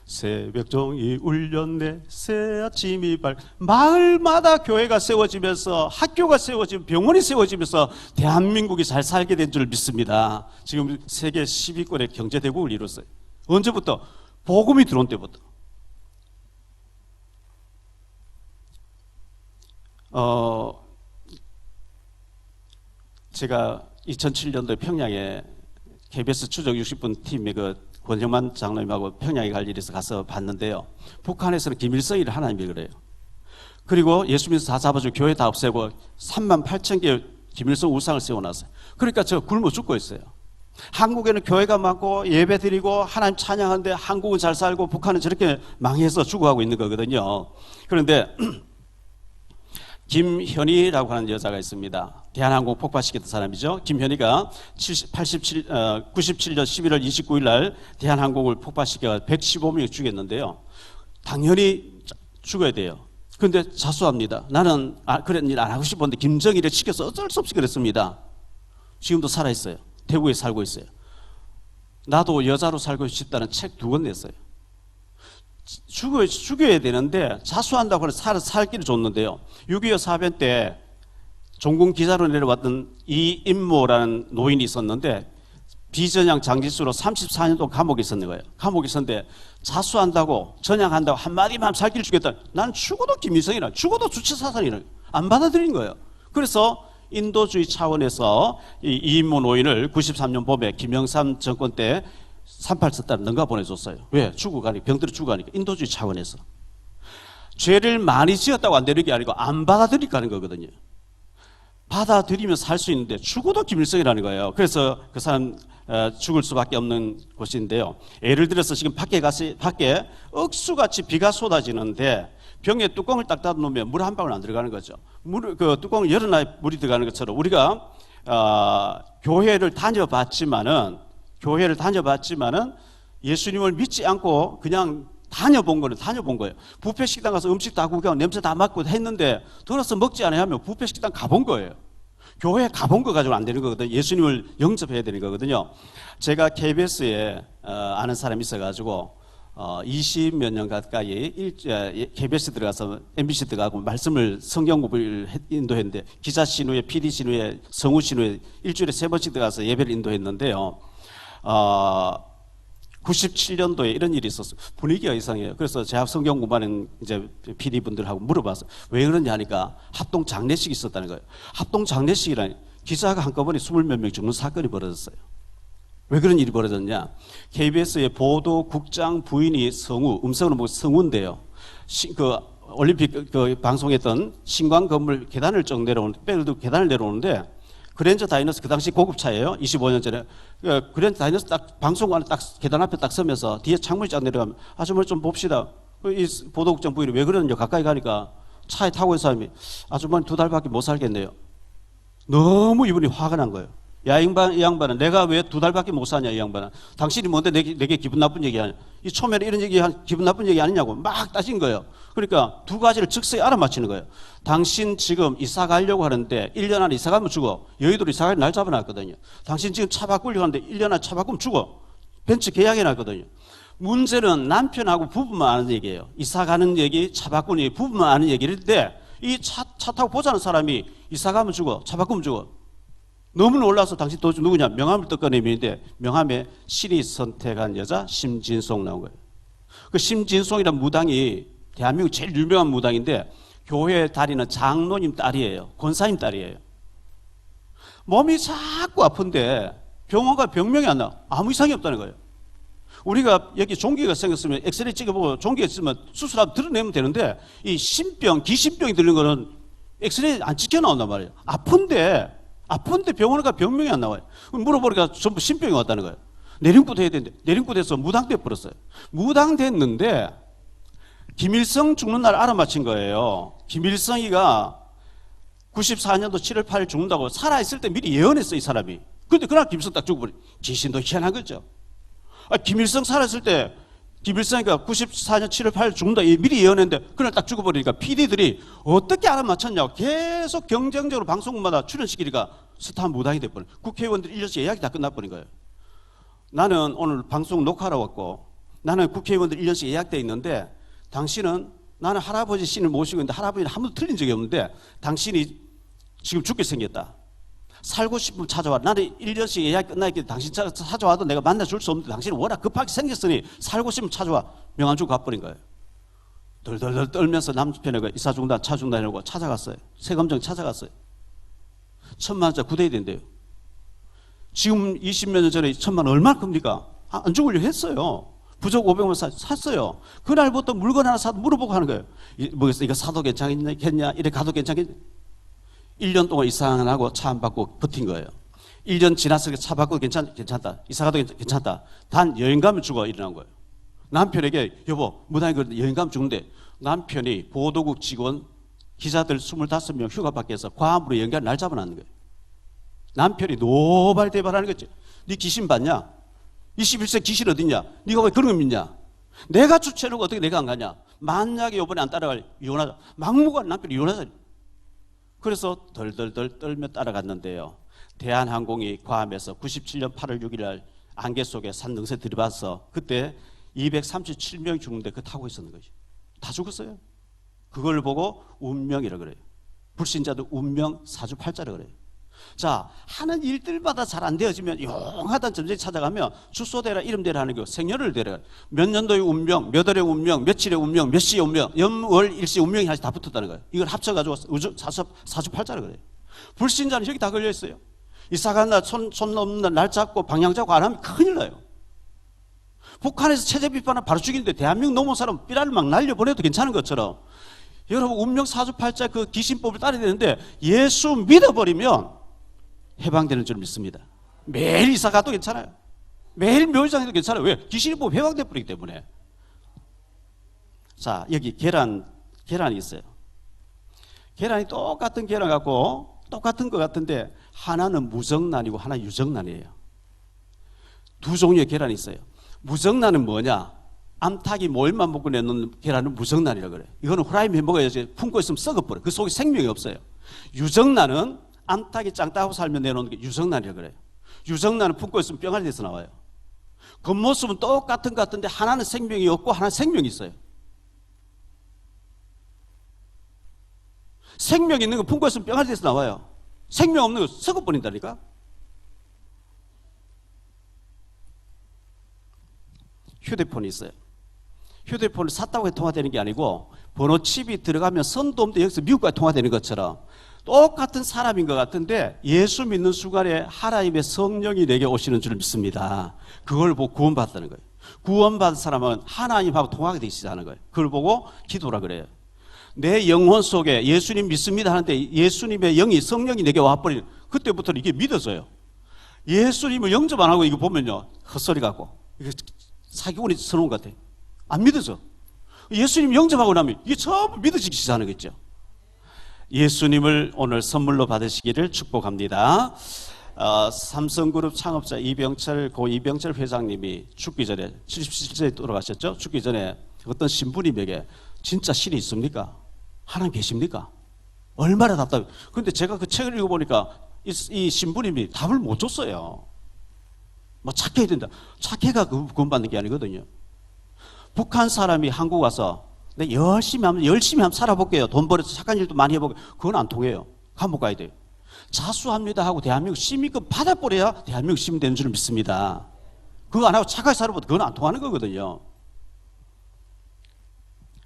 새벽종이 울렸네, 새 아침이 마을마다 교회가 세워지면서, 학교가 세워지면, 병원이 세워지면서 대한민국이 잘 살게 된 줄 믿습니다. 지금 세계 10위권의 경제대국을 이뤘어요. 언제부터? 복음이 들어온 때부터. 제가 2007년도에 평양에 KBS 추적 60분 팀의 권영만 장로님하고 평양에 갈 일이 있어서 가서 봤는데요. 북한에서는 김일성이를 하나님이 그래요. 그리고 예수 믿어서 다 잡아주고 교회 다 없애고 38,000개의 김일성 우상을 세워놨어요. 그러니까 저 굶어 죽고 있어요. 한국에는 교회가 많고 예배 드리고 하나님 찬양하는데 한국은 잘 살고 북한은 저렇게 망해서 죽어가고 있는 거거든요. 그런데 김현희라고 하는 여자가 있습니다. 대한항공 폭파시켰던 사람이죠. 김현희가 97년 11월 29일 날 대한항공을 폭파시켜 115명이 죽였는데요. 당연히 죽어야 돼요. 그런데 자수합니다. 나는 그런 일 안 하고 싶었는데 김정일이 시켜서 어쩔 수 없이 그랬습니다. 지금도 살아있어요. 태국에 살고 있어요. 나도 여자로 살고 싶다는 책 2권 냈어요. 죽여야 되는데 자수한다고 해서 살 길을 줬는데요. 6.25 사변 때 종군 기자로 내려왔던 이임모라는 노인이 있었는데 비전향 장지수로 34년 동안 감옥에 있었는 거예요. 감옥에 있었는데 자수한다고, 전향한다고 한마디만 살 길을 주겠다. 난 죽어도 김일성이라, 죽어도 주체사상이라 안 받아들인 거예요. 그래서 인도주의 차원에서 이 이임모 노인을 93년 봄에 김영삼 정권 때 38세 딸 능가 보내줬어요. 왜? 죽어가니까, 병들어 죽어가니까. 인도주의 차원에서. 죄를 많이 지었다고 안 되는 게 아니고 안 받아들이니까 하는 거거든요. 받아들이면 살 수 있는데 죽어도 김일성이라는 거예요. 그래서 그 사람 죽을 수밖에 없는 곳인데요. 예를 들어서 지금 밖에 억수같이 비가 쏟아지는데 병에 뚜껑을 딱 닫아놓으면 물 한 방울 안 들어가는 거죠. 그 뚜껑을 열어놔야 물이 들어가는 것처럼 우리가 교회를 다녀봤지만은 예수님을 믿지 않고 그냥 다녀본 거예요. 뷔페 식당 가서 음식 다 구경, 냄새 다 맡고 했는데 돌아서 먹지 않아야 하면 뷔페 식당 가본 거예요. 교회 가본 거 가지고 안 되는 거거든요. 예수님을 영접해야 되는 거거든요. 제가 KBS에 아는 사람이 있어가지고 20몇 년 가까이 KBS 들어가서 MBC 들어가고 말씀을 성경 공부를 인도했는데 기자 신우에 PD 신우에 성우 신우에 일주일에 3번씩 들어가서 예배를 인도했는데요. 97년도에 이런 일이 있었어요. 분위기가 이상해요. 그래서 제가 성경 공부하는 이제 PD 분들하고 물어봤어요. 왜 그러냐 하니까 합동 장례식이 있었다는 거예요. 합동 장례식이라니 기자가 한꺼번에 20몇 명 죽는 사건이 벌어졌어요. 왜 그런 일이 벌어졌냐? KBS의 보도국장 부인이 성우, 음성으로 보고 성우인데요. 올림픽 방송했던 신광 건물 계단을 쭉 내려오는데, 백을도 계단을 내려오는데, 그랜저 다이너스 그 당시 고급차예요. 25년 전에. 그랜저 다이너스 딱 방송관에 딱 계단 앞에 딱 서면서 뒤에 창문이 쫙 내려가면 아주머니 좀 봅시다. 이 보도국장 부인이 왜 그러는지 가까이 가니까 차에 타고 있는 사람이 아주머니 2달밖에 못 살겠네요. 너무 이분이 화가 난 거예요. 야, 이 양반은 내가 왜 2달밖에 못 사냐, 이 양반은. 당신이 뭔데 내게 기분 나쁜 얘기 하냐. 이 초면에 이런 얘기, 기분 나쁜 얘기 아니냐고 막 따진 거예요. 그러니까 두 가지를 즉석에 알아맞히는 거예요. 당신 지금 이사 가려고 하는데 1년 안에 이사 가면 죽어. 여의도로 이사 갈 날 잡아놨거든요. 당신 지금 차 바꾸려고 하는데 1년 안에 차 바꾸면 죽어. 벤츠 계약해놨거든요. 문제는 남편하고 부부만 아는 얘기예요. 이사 가는 얘기, 차 바꾸는 얘기, 부부만 아는 얘기인데 이 차 타고 보자는 사람이 이사 가면 죽어. 차 바꾸면 죽어. 너무 놀라서 당신 도대체 누구냐? 명함을 떠꺼내미는데 명함에 신이 선택한 여자 심진송 나온 거예요. 그 심진송이라는 무당이 대한민국 제일 유명한 무당인데 교회에 다니는 장로님 딸이에요. 권사님 딸이에요. 몸이 자꾸 아픈데 병원 가 병명이 안 나. 아무 이상이 없다는 거예요. 우리가 여기 종기가 생겼으면 엑스레이 찍어보고 종기가 있으면 수술하면 드러내면 되는데 이 신병, 귀신병이 들린 거는 엑스레이 안 찍혀 나온단 말이에요. 아픈데 병원에 가 병명이 안 나와요. 물어보니까 전부 신병이 왔다는 거예요. 내림부터 해야 되는데 내림부터해서 무당돼 버렸어요. 무당됐는데 김일성 죽는 날 알아맞힌 거예요. 김일성이가 94년도 7월 8일 죽는다고 살아있을 때 미리 예언했어, 이 사람이. 그런데 그날 김일성 딱 죽어버려. 귀신도 희한한 거죠. 김일성 살았을 때 김일성이가 94년 7월 8일 죽는다 미리 예언했는데 그날 딱 죽어버리니까 PD들이 어떻게 알아맞혔냐고 계속 경쟁적으로 방송국마다 출연시키니까 스타 무당이 돼버려. 국회의원들 1년씩 예약이 다 끝나버린 거예요. 나는 오늘 방송 녹화하러 왔고 나는 국회의원들 1년씩 예약돼 있는데 당신은 나는 할아버지 신을 모시고 있는데 할아버지는 한 번도 틀린 적이 없는데 당신이 지금 죽게 생겼다. 살고 싶으면 찾아와. 나는 1년씩 예약이 끝나있기 때문에 당신 찾아와도 내가 만나줄 수 없는데 당신은 워낙 급하게 생겼으니 살고 싶으면 찾아와. 명함 주고 가버린 거예요. 덜덜덜 떨면서 남편에게 이사 중단, 차 중단이라고 찾아갔어요. 세검정 찾아갔어요. 1,000만 원짜리 구대야 된대요. 지금 20몇 년 전에 1,000만 원 얼마나 큽니까? 안 죽으려고 했어요. 부적 500만 원 샀어요. 그날부터 물건 하나 사도 물어보고 하는 거예요. 뭐겠어? 이거 사도 괜찮겠냐? 이래 가도 괜찮겠냐? 1년 동안 이사 안 하고 차 안 받고 버틴 거예요. 1년 지났을 때 차 바꿔도 괜찮다. 이사 가도 괜찮다. 단 여행 가면 죽어 일어난 거예요. 남편에게 여보 무당이 그러는데 여행 가면 죽는데 남편이 보도국 직원 기자들 25명 휴가 밖에서 과함으로 연결 날 잡아놨는 거예요. 남편이 노발대발하는 거지. 네 귀신 봤냐? 21세 귀신 어딨냐? 네가 왜 그런 거 믿냐? 내가 주최해놓고 어떻게 내가 안 가냐? 만약에 이번에 안 따라갈 이혼하자. 막무가내 남편이 이혼하자. 그래서 덜덜덜 떨며 따라갔는데요. 대한항공이 괌에서 97년 8월 6일 날 안개 속에 산 능선에 들어가서 그때 237명이 죽는데 그거 타고 있었는 거죠. 다 죽었어요. 그걸 보고 운명이라고 그래요. 불신자들 운명 사주팔자라고 그래요. 자, 하는 일들마다 잘 안 되어지면 용하다는 점쟁이 찾아가면 주소대라 이름대라 하는 거 생년을 대라. 몇 년도의 운명, 몇 월의 운명, 며칠의 운명, 몇 시의 운명, 연월 일시 운명이 하나씩 다 붙었다는 거예요. 이걸 합쳐가지고 사주팔자라고 그래요. 불신자는 여기 다 걸려 있어요. 이사 간 날 손 넘는 날 잡고 방향 잡고 안 하면 큰일 나요. 북한에서 체제 비판을 바로 죽이는데 대한민국 넘어온 사람 삐라를 막 날려보내도 괜찮은 것처럼 여러분 운명 사주팔자 그 귀신법을 따라야 되는데 예수 믿어버리면 해방되는 줄 믿습니다. 매일 이사 가도 괜찮아요. 매일 묘지장에도 괜찮아요. 왜? 귀신이 보면 해방돼 버리기 때문에. 자, 여기 계란이 있어요. 계란이 똑같은 계란 갖고 똑같은 것 같은데 하나는 무정란이고 하나 유정란이에요. 두 종류의 계란이 있어요. 무정란은 뭐냐? 암탉이 모일만 먹고 내놓는 계란은 무정란이라고 그래요. 이거는 후라이팬 먹어야지 품고 있으면 썩어버려요. 그 속에 생명이 없어요. 유정란은 암탉이 짱따고 살면 내놓는 게 유정란이라고 그래요. 유정란은 품고 있으면 뿅알이 돼서 나와요. 겉모습은 똑같은 것 같은데 하나는 생명이 없고 하나는 생명이 있어요. 생명 있는 거 품고 있으면 병아리에서 나와요. 생명 없는 거 썩어버린다니까. 휴대폰이 있어요. 휴대폰을 샀다고 해서 통화되는 게 아니고 번호 칩이 들어가면 선도 없는데 여기서 미국까지 통화되는 것처럼 똑같은 사람인 것 같은데 예수 믿는 순간에 하나님의 성령이 내게 오시는 줄 믿습니다. 그걸 보고 구원받았다는 거예요. 구원받은 사람은 하나님하고 통하게 되어 있다는 거예요. 그걸 보고 기도라 그래요. 내 영혼 속에 예수님 믿습니다 하는데 예수님의 영이 성령이 내게 와버리는 그때부터는 이게 믿어져요. 예수님을 영접 안 하고 이거 보면요 헛소리 같고 이게 사기꾼이 서러운 것 같아요. 안 믿어져. 예수님 영접하고 나면 이게 전부 믿어지기 시작하는 거죠. 예수님을 오늘 선물로 받으시기를 축복합니다. 삼성그룹 창업자 고 이병철 회장님이 죽기 전에 77세에 돌아가셨죠. 죽기 전에 어떤 신부님에게 진짜 신이 있습니까? 하나님 계십니까? 얼마나 답답해. 그런데 제가 그 책을 읽어보니까 이 신부님이 답을 못 줬어요. 뭐 착해야 된다. 착해가 구원받는 게 아니거든요. 북한 사람이 한국 와서 내 열심히 한번 살아볼게요. 돈 벌어서 착한 일도 많이 해볼게요. 그건 안 통해요. 감옥 가야 돼요. 자수합니다 하고 대한민국 시민권 받아버려야 대한민국 시민 되는 줄 믿습니다. 그거 안 하고 착하게 살아보면 그건 안 통하는 거거든요.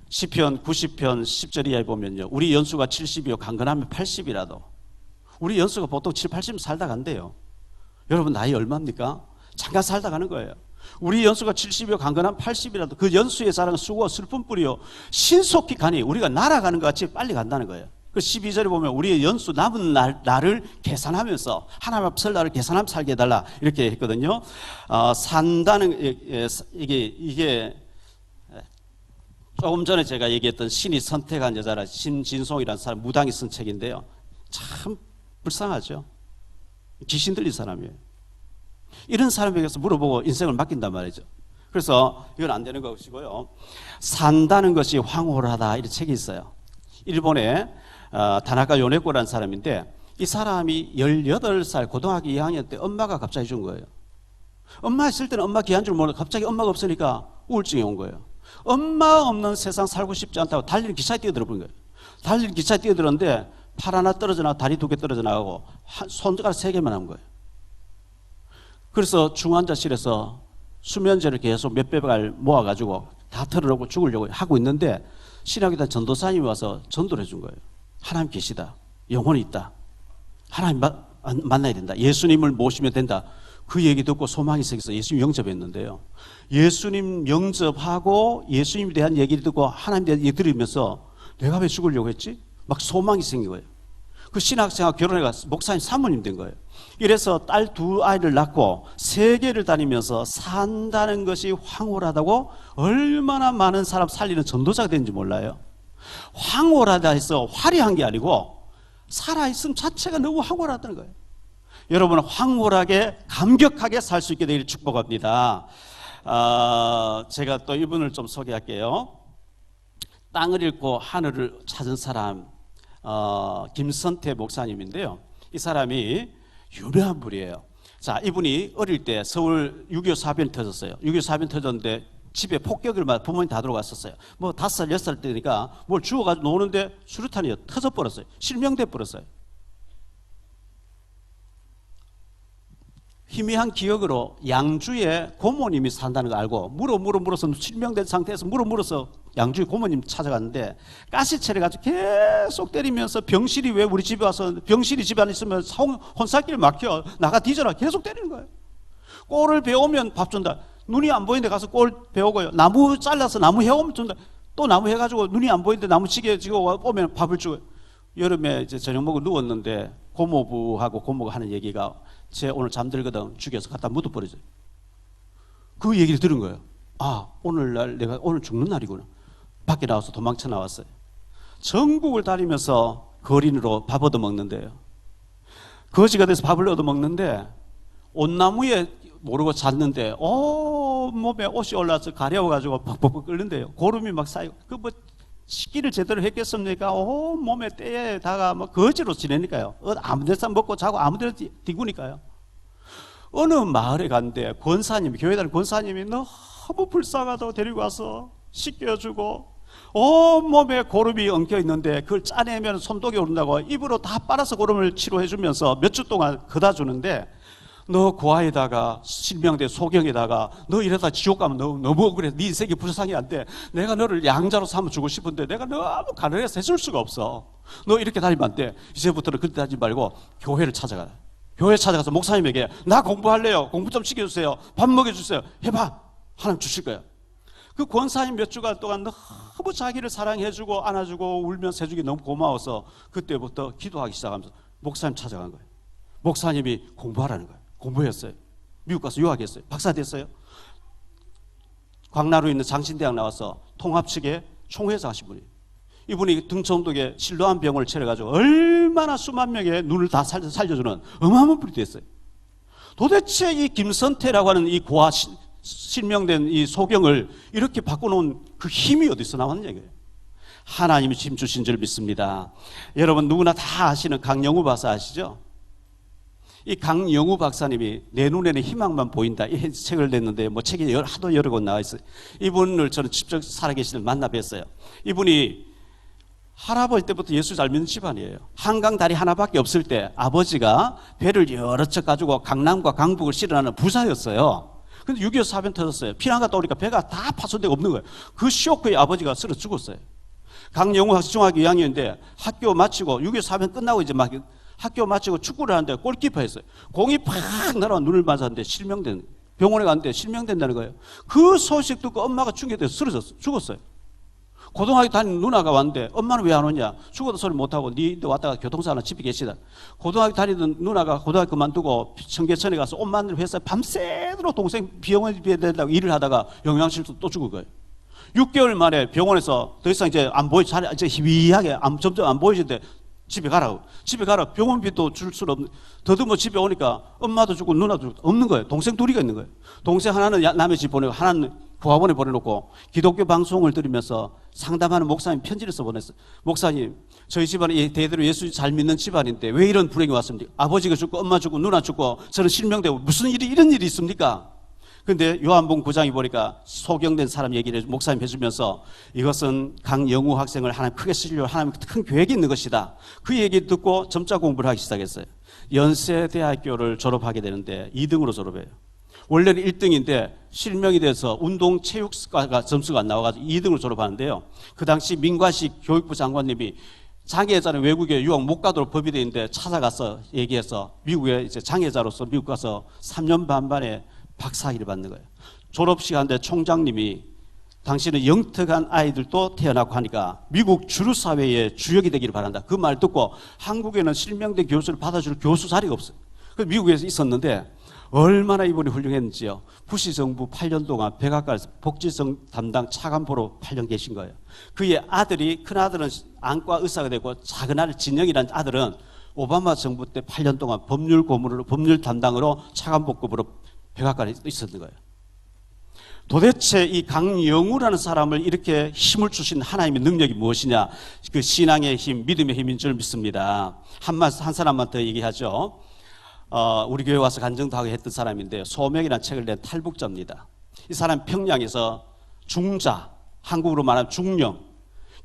시편 90편 10절 이하에 보면요. 우리 연수가 70이요. 강건하면 80이라도. 우리 연수가 보통 7, 80 살다 간대요. 여러분 나이 얼마입니까? 잠깐 살다 가는 거예요. 우리 연수가 70이요. 강건하면 80이라도 그 연수의 자랑은 수고와 슬픔뿐이요. 신속히 가니 우리가 날아가는 것 같이 빨리 간다는 거예요. 그 12절에 보면 우리의 연수 남은 날을 계산하면서 하나님 앞 설 날을 계산하면서 살게 해달라 이렇게 했거든요. 산다는 이게 조금 전에 제가 얘기했던 신이 선택한 여자라 신진송이라는 사람 무당이 쓴 책인데요. 참 불쌍하죠. 귀신 들린 사람이에요. 이런 사람에게서 물어보고 인생을 맡긴단 말이죠. 그래서 이건 안 되는 것이고요. 산다는 것이 황홀하다 이런 책이 있어요. 일본에 다나카 요네코라는 사람인데 이 사람이 18살 고등학교 2학년 때 엄마가 갑자기 죽은 거예요. 엄마 있을 때는 엄마 귀한 줄 모르고 갑자기 엄마가 없으니까 우울증이 온 거예요. 엄마 없는 세상 살고 싶지 않다고 달리는 기차에 뛰어들어버린 거예요. 달리는 기차에 뛰어들었는데 팔 하나 떨어져 나가고 다리 2개 떨어져 나가고 손가락 3개만 남은 거예요. 그래서 중환자실에서 수면제를 계속 몇 배갈 모아가지고 다 털어놓고 죽으려고 하고 있는데 신학교단 전도사님이 와서 전도를 해준 거예요. 하나님 계시다. 영혼이 있다. 하나님 만나야 된다. 예수님을 모시면 된다. 그 얘기 듣고 소망이 생겨서 예수님 영접했는데요. 예수님 영접하고 예수님에 대한 얘기를 듣고 하나님에 대한 얘기 들으면서 내가 왜 죽으려고 했지? 막 소망이 생긴 거예요. 그 신학생활 결혼해서 목사님 사모님 된 거예요. 이래서 딸 2아이를 낳고 세계를 다니면서 산다는 것이 황홀하다고 얼마나 많은 사람 살리는 전도자가 되는지 몰라요. 황홀하다 해서 화려한 게 아니고 살아있음 자체가 너무 황홀하다는 거예요. 여러분 황홀하게 감격하게 살 수 있게 되기를 축복합니다. 제가 또 이분을 좀 소개할게요. 땅을 잃고 하늘을 찾은 사람 김선태 목사님인데요. 이 사람이 유명한 분이에요. 자, 이분이 어릴 때 서울 6.25 사변이 터졌어요. 6.25 사변 터졌는데 집에 폭격을 맞아 부모님 다 들어갔었어요. 뭐 5살, 6살 때니까 뭘 주워가지고 노는데 수류탄이 터져버렸어요. 실명돼 버렸어요. 희미한 기억으로 양주에 고모님이 산다는 거 알고 물어서 실명된 상태에서 물어서 양주에 고모님 찾아갔는데 가시체를 가지고 계속 때리면서 병실이 왜 우리 집에 와서 병실이 집에 안 있으면 혼살길 막혀 나가 뒤져라 계속 때리는 거예요. 꼴을 배우면 밥 준다. 눈이 안 보이는데 가서 꼴 배우고요. 나무 잘라서 나무 해오면 준다. 또 나무 해가지고 눈이 안 보이는데 나무 지게 지고 오면 밥을 주고. 여름에 이제 저녁 먹고 누웠는데 고모부하고 고모가 하는 얘기가 쟤 오늘 잠들거든 죽여서 갖다 묻어버리죠. 그 얘기를 들은 거예요. 아, 오늘날 내가 오늘 죽는 날이구나. 밖에 나와서 도망쳐 나왔어요. 전국을 다니면서 거린으로 밥 얻어 먹는데요. 거지가 돼서 밥을 얻어 먹는데 온나무에 모르고 잤는데 몸에 옷이 올라서 가려워가지고 벅벅 끓는데요. 고름이 막 쌓이고 그 뭐 식기를 제대로 했겠습니까? 몸에 때에다가 뭐 거지로 지내니까요. 아무 데서 먹고 자고 아무 데나 디구니까요. 어느 마을에 갔는데 권사님, 교회 다니는 권사님이 너무 불쌍하다고 데리고 와서 씻겨주고 온몸에 고름이 엉켜 있는데 그걸 짜내면 손독이 오른다고 입으로 다 빨아서 고름을 치료해주면서 몇 주 동안 그다 주는데, 너 고아에다가 실명대 소경에다가 너 이러다 지옥 가면 너무 억울해. 네 인생이 불쌍히 안 돼. 내가 너를 양자로 삼아주고 싶은데 내가 너무 가난해서 해줄 수가 없어. 너 이렇게 다니면 안 돼. 이제부터는 그렇게 다니지 말고 교회를 찾아가. 교회 찾아가서 목사님에게 나 공부할래요. 공부 좀 시켜주세요. 밥 먹여주세요. 해봐. 하나님 주실 거예요. 그 권사님 몇 주간 동안 너무 자기를 사랑해주고 안아주고 울면서 해주기 너무 고마워서 그때부터 기도하기 시작하면서 목사님 찾아간 거예요. 목사님이 공부하라는 거예요. 공부했어요. 미국 가서 유학했어요. 박사 됐어요. 광나루에 있는 장신대학 나와서 통합 측의 총회장 하신 분이에요. 이분이 등촌독에 실로암 병원을 차려가지고 얼마나 수만 명의 눈을 다 살려주는 어마어마한 분이 됐어요. 도대체 이 김선태라고 하는 이 고아 실명된 이 소경을 이렇게 바꿔놓은 그 힘이 어디서 나왔는 얘기예요. 하나님이 힘 주신 줄 믿습니다. 여러분 누구나 다 아시는 강영우 박사 아시죠? 이 강영우 박사님이 내 눈에는 희망만 보인다 이 책을 냈는데 뭐 책이 하도 여러 권 나와 있어요. 이분을 저는 직접 살아계시는 만나 뵀어요. 이분이 할아버지 때부터 예수 잘 믿는 집안이에요. 한강 다리 하나밖에 없을 때 아버지가 배를 여러 척 가지고 강남과 강북을 실어나는 부사였어요. 근데 6.25 사변 터졌어요. 피난 갔다 오니까 배가 다 파손되고 없는 거예요. 그 쇼크에 아버지가 쓰러 죽었어요. 강영우 학생 중학교 2학년인데 학교 마치고 6.25 사변 끝나고 이제 막 학교 마치고 축구를 하는데 골키퍼 했어요. 공이 팍 날아와 눈을 맞았는데 실명된, 병원에 갔는데 실명된다는 거예요. 그 소식 듣고 엄마가 충격돼서 쓰러졌어요. 죽었어요. 고등학교 다니는 누나가 왔는데 엄마는 왜 안 오냐? 죽어도 소리 못하고 니들 왔다가 교통사 하나 집에 계시다. 고등학교 다니던 누나가 고등학교 그만두고 청계천에 가서 옷 만드는 회사에 밤새도록 동생 병원에 된다고 일을 하다가 영양실조 또 죽은 거예요. 6개월 만에 병원에서 더 이상 이제 안 보이, 이제 희미하게 점점 안 보이는데 집에 가라고. 집에 가라. 병원비도 줄 수는 없는. 더듬어 집에 오니까 엄마도 죽고 누나도 죽고 없는 거예요. 동생 둘이가 있는 거예요. 동생 하나는 남의 집 보내고 하나는 부하원에 보내놓고 기독교 방송을 들으면서 상담하는 목사님 편지를 써보냈어요. 목사님, 저희 집안이 대대로 예수 잘 믿는 집안인데 왜 이런 불행이 왔습니까? 아버지가 죽고 엄마 죽고 누나 죽고 저는 실명되고 무슨 일이 이런 일이 있습니까? 근데 요한복음 9장에 보니까 소경된 사람 얘기를 목사님 해주면서 이것은 강영우 학생을 하나님 크게 쓰시려고 하나님 큰 계획이 있는 것이다. 그 얘기 듣고 점자 공부를 하기 시작했어요. 연세대학교를 졸업하게 되는데 2등으로 졸업해요. 원래는 1등인데 실명이 돼서 운동체육과가 점수가 안 나와가지고 2등으로 졸업하는데요. 그 당시 민관식 교육부 장관님이 장애자는 외국에 유학 못 가도록 법이 되어 있는데 찾아가서 얘기해서 미국에 이제 장애자로서 미국 가서 3년 반 만에 박사학위를 받는 거예요. 졸업식 때 총장님이 당신은 영특한 아이들도 태어나고 하니까 미국 주류사회의 주역이 되기를 바란다. 그 말 듣고 한국에는 실명된 교수를 받아줄 교수 자리가 없어요. 그래서 미국에서 있었는데 얼마나 이분이 훌륭했는지요. 부시 정부 8년 동안 백악관에서 복지성 담당 차관보로 8년 계신 거예요. 그의 아들이, 큰 아들은 안과 의사가 되고 작은 아들 진영이라는 아들은 오바마 정부 때 8년 동안 법률 고문으로, 법률 담당으로 차관보급으로 백악관에 있었는 거예요. 도대체 이 강영우라는 사람을 이렇게 힘을 주신 하나님의 능력이 무엇이냐? 그 신앙의 힘, 믿음의 힘인 줄 믿습니다. 한 사람만 더 얘기하죠. 우리 교회 와서 간증도 하고 했던 사람인데 소명이라는 책을 낸 탈북자입니다. 이 사람 평양에서 중자, 한국으로 말하면 중령,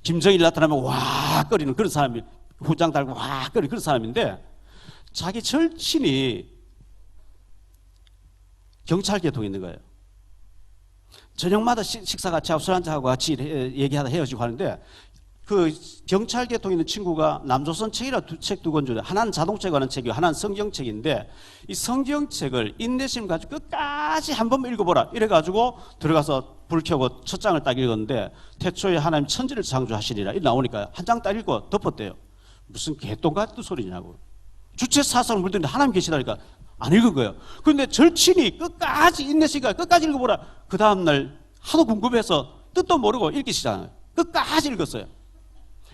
김정일 나타나면 와 거리는 그런 사람이, 후장 달고 와 거리는 그런 사람인데 자기 절친이 경찰 계통에 있는 거예요. 저녁마다 식사 같이 하고 술 한잔하고 같이 얘기하다 헤어지고 하는데 그 경찰 계통에 있는 친구가 남조선 책이라 책 두 권 주래. 하나는 자동차에 관한 책이고 하나는 성경책인데 이 성경책을 인내심 가지고 끝까지 한 번만 읽어보라 이래가지고 들어가서 불 켜고 첫 장을 딱 읽었는데 태초에 하나님 천지를 창조하시리라 이 나오니까 한 장 딱 읽고 덮었대요. 무슨 개똥 같은 소리냐고. 주체 사상을 물드는데 하나님 계시다니까 안 읽은 거예요. 그런데 절친이 끝까지 인내심과 끝까지 읽어보라. 그 다음날 하도 궁금해서 뜻도 모르고 읽기 시작해요. 끝까지 읽었어요.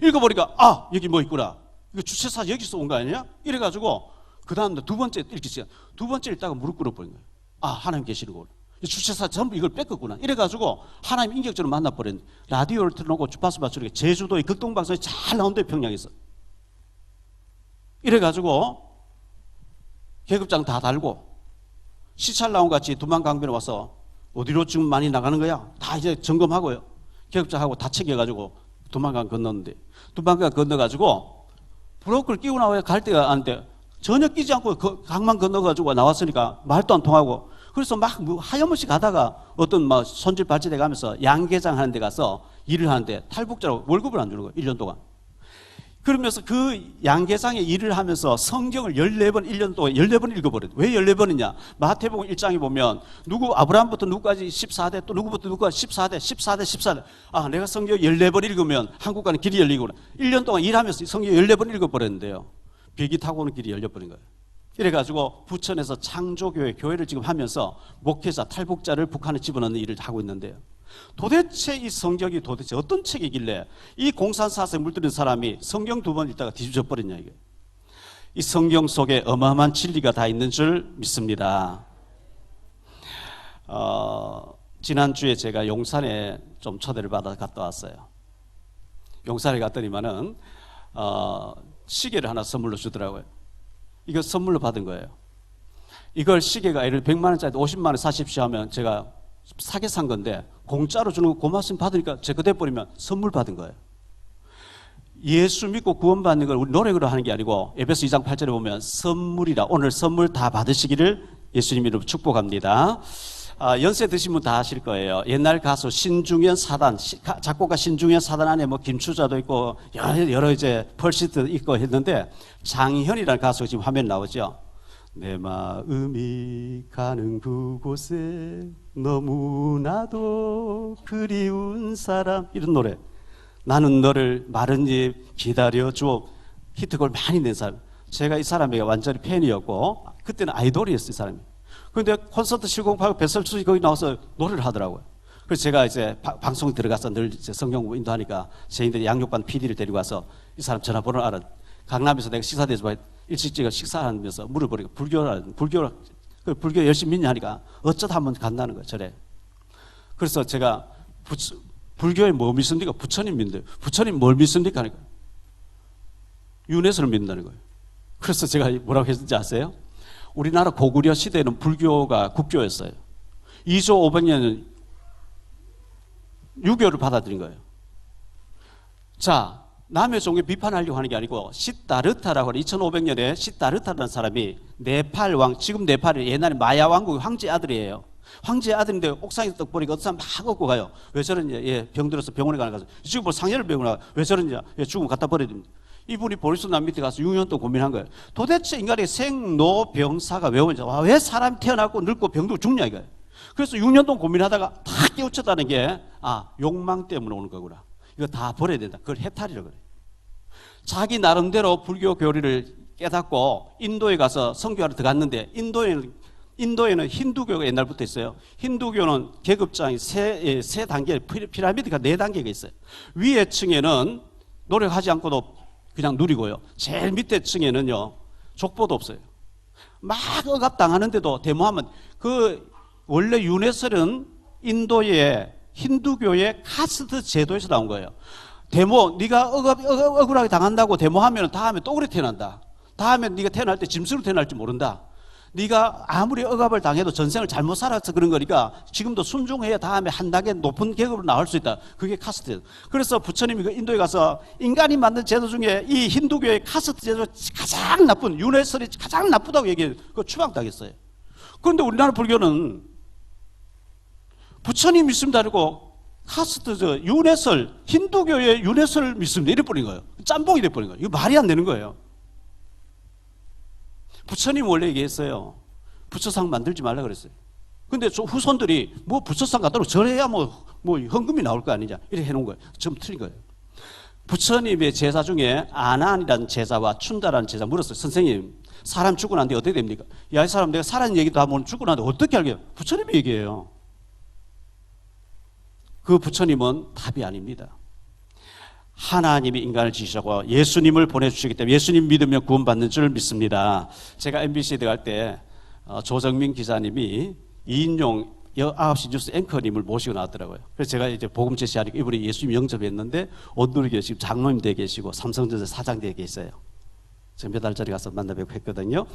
읽어보니까 아 여기 뭐 있구나. 이거 주체사 여기서 온 거 아니냐? 이래가지고 그 다음날 두 번째 읽기 시작. 두 번째 읽다가 무릎 꿇어버린 거예요. 아 하나님 계시는 거구나. 주체사 전부 이걸 뺏겼구나. 이래가지고 하나님 인격적으로 만나버렸는데 라디오를 틀어놓고 주파수 맞추니까 제주도의 극동방송이 잘 나온대요. 평양에서. 이래가지고 계급장 다 달고 시찰 나온 같이 두만강변에 와서 어디로 지금 많이 나가는 거야? 다 이제 점검하고요. 계획자하고 다 챙겨가지고 두만강 건넜는데, 두만강 건너가지고 브로커를 끼고 나와야 갈 데가 아닌데 전혀 끼지 않고 강만 건너가지고 나왔으니까 말도 안 통하고, 그래서 막 하염없이 가다가 어떤 막 손질 발전해 가면서 양계장 하는 데 가서 일을 하는데 탈북자로 월급을 안 주는 거예요. 1년 동안. 그러면서 그 양계장에 일을 하면서 성경을 14번 1년 동안 14번 읽어버려요. 왜 14번이냐? 마태복음 1장에 보면 누구 아브라함부터 누구까지 14대, 또 누구부터 누구까지 14대, 14대, 14대. 아, 내가 성경 14번 읽으면 한국 가는 길이 열리구나. 1년 동안 일하면서 성경 14번 읽어버렸는데요. 비행기 타고 오는 길이 열려버린 거예요. 이래가지고 부천에서 창조교회, 교회를 지금 하면서 목회자, 탈북자를 북한에 집어넣는 일을 하고 있는데요. 도대체 이 성경이 도대체 어떤 책이길래 이 공산사슬에 물들인 사람이 성경 2번 읽다가 뒤집어 버렸냐 이게. 이 성경 속에 어마어마한 진리가 다 있는 줄 믿습니다. 지난주에 제가 용산에 좀 초대를 받아 갔다 왔어요. 용산에 갔더니만은 시계를 하나 선물로 주더라고요. 이거 선물로 받은 거예요. 이걸 시계가 예를 100만 원짜리 50만 원 사십시오 하면 제가 사게 산 건데 공짜로 주는 거 고맙습니다 받으니까 제가 그대 버리면 선물 받은 거예요. 예수 믿고 구원받는 걸 우리 노력으로 하는 게 아니고 에베소 2장 8절에 보면 선물이라, 오늘 선물 다 받으시기를 예수님 이름으로 축복합니다. 연세 드신 분 다 아실 거예요. 옛날 가수 신중현 사단, 작곡가 신중현 사단 안에 뭐 김추자도 있고 여러 이제 펄시도 있고 했는데, 장현이라는 가수가 지금 화면에 나오죠. 내 마음이 가는 그곳에 너무나도 그리운 사람, 이런 노래. 나는 너를 마른 입 기다려줘. 히트곡을 많이 낸 사람. 제가 이 사람에게 완전히 팬이었고 그때는 아이돌이었어요, 이 사람이. 그런데 콘서트 708 배설수지 거기 나와서 노래를 하더라고요. 그래서 제가 이제 방송에 들어가서 늘 이제 성경 공부 인도하니까 저희들이 양육반 PD를 데리고 와서 이 사람 전화번호를 알아. 강남에서 내가 식사대에서 일찍 식사하면서 물어보니까 불교 열심히 믿냐 하니까 어쩌다 한번 간다는 거예요, 절에. 그래서 제가 불교에 뭐 믿습니까? 부처님 믿는데요. 부처님 뭘 믿습니까? 하니까 윤회설을 믿는다는 거예요. 그래서 제가 뭐라고 했는지 아세요? 우리나라 고구려 시대에는 불교가 국교였어요. 2조 500년은 유교를 받아들인 거예요. 자, 남의 종교 비판하려고 하는 게 아니고 시다르타라고 하는 2500년에 시다르타라는 사람이 네팔 왕, 지금 네팔이 옛날에 마야 왕국의 황제 아들이에요. 황제 아들인데 옥상에서 떡 보니까 어떤 사람 막 얻고 가요. 왜 저러냐? 예, 병들어서 병원에 가는 가서 지금 뭐 상해를 배우나? 왜 저러냐? 예, 죽으면 갖다 버려야 됩니다. 이분이 보리수남 밑에 가서 6년 동안 고민한 거예요. 도대체 인간의 생로병사가 왜 오는지, 왜 사람이 태어나고 늙고 병들고 죽냐 이거예요. 그래서 6년 동안 고민하다가 다 깨우쳤다는 게, 욕망 때문에 오는 거구나. 이거 다 버려야 된다. 그걸 해탈이라고 그래요. 자기 나름대로 불교 교리를 깨닫고 인도에 가서 선교하러 들어갔는데, 인도에는 힌두교가 옛날부터 있어요. 힌두교는 계급장이 세 단계, 피라미드가 4단계가 있어요. 위에 층에는 노력하지 않고도 그냥 누리고요. 제일 밑에 층에는요, 족보도 없어요. 막 억압당하는데도 데모하면, 원래 윤회설은 인도의 힌두교의 카스트 제도에서 나온 거예요. 네가 억울하게 당한다고 데모하면 다음에 또 그래 태어난다. 다음에 네가 태어날 때 짐승으로 태어날지 모른다. 네가 아무리 억압을 당해도 전생을 잘못 살아서 그런 거니까 지금도 순종해야 다음에 한 단계 높은 계급으로 나올 수 있다. 그게 카스트 제도. 그래서 부처님이 인도에 가서 인간이 만든 제도 중에 이 힌두교의 카스트 제도 가장 나쁜, 윤회설이 가장 나쁘다고 얘기해요. 그거 추방당했어요. 그런데 우리나라 불교는 부처님 믿습니다 그리고 카스트, 윤회설, 힌두교의 윤회설 믿습니다 이래 버린 거예요. 짬뽕이 돼 버린 거예요. 이거 말이 안 되는 거예요. 부처님 원래 얘기했어요. 부처상 만들지 말라 그랬어요. 근데 후손들이 뭐 부처상 갖다로 절해야 뭐 헌금이 나올 거 아니냐 이렇게 해놓은 거예요. 좀 틀린 거예요. 부처님의 제사 중에 아난이라는 제사와 춘다라는 제사 물었어요. 선생님, 사람 죽고 난 뒤에 어떻게 됩니까? 야, 이 사람 내가 살아있는 얘기도 하면 죽고 난 뒤에 어떻게 알게요? 부처님이 얘기해요. 그 부처님은 답이 아닙니다. 하나님이 인간을 지으시고 예수님을 보내주시기 때문에 예수님 믿으면 구원받는 줄 믿습니다. 제가 MBC에 들어갈 때 조정민 기자님이 이인용 9시 뉴스 앵커님을 모시고 나왔더라고요. 그래서 제가 이제 복음 제시하니까 이분이 예수님 영접했는데 온누리교회 지금 장로님 되어 계시고 삼성전자 사장 되어 계세요. 몇 달 전에 가서 만나뵙고 했거든요.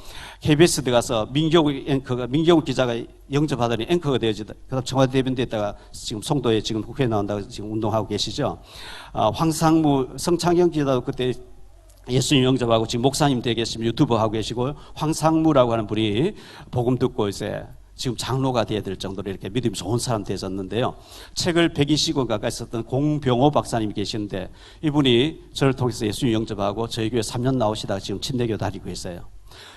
KBS 들어가서 민경욱 기자가 영접하더니 앵커가 되어지다. 그다음 청와대 대변대에다가 지금 송도에 지금 국회에 나온다고 지금 운동하고 계시죠. 황상무 성창경 기자도 그때 예수님 영접하고 지금 목사님 되어 계시면 유튜버 하고 계시고, 황상무라고 하는 분이 복음 듣고 이제 지금 장로가 되어야 될 정도로 이렇게 믿음이 좋은 사람 되셨는데요. 책을 120권 가까이 썼던 공병호 박사님이 계시는데, 이분이 저를 통해서 예수님 영접하고 저희 교회 3년 나오시다가 지금 침례교 다니고 있어요.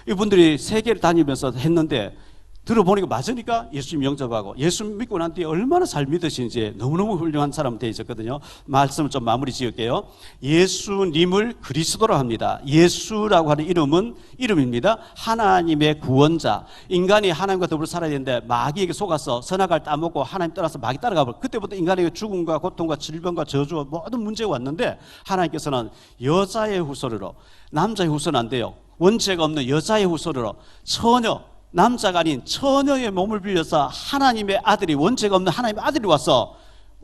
이분들이 세계를 다니면서 했는데 들어보니까 맞으니까 예수님 영접하고, 예수 믿고 난 뒤에 얼마나 잘 믿으시는지 너무너무 훌륭한 사람 되어 있었거든요. 말씀을 좀 마무리 지을게요. 예수님을 그리스도로 합니다. 예수라고 하는 이름은 이름입니다. 하나님의 구원자. 인간이 하나님과 더불어 살아야 되는데 마귀에게 속아서 선악을 따먹고 하나님 떠나서 마귀 따라가 버려. 그때부터 인간에게 죽음과 고통과 질병과 저주와 모든 문제가 왔는데, 하나님께서는 여자의 후손으로, 남자의 후손은 안 돼요. 원죄가 없는 여자의 후손으로 처녀, 남자가 아닌 처녀의 몸을 빌려서 하나님의 아들이, 원죄가 없는 하나님의 아들이 와서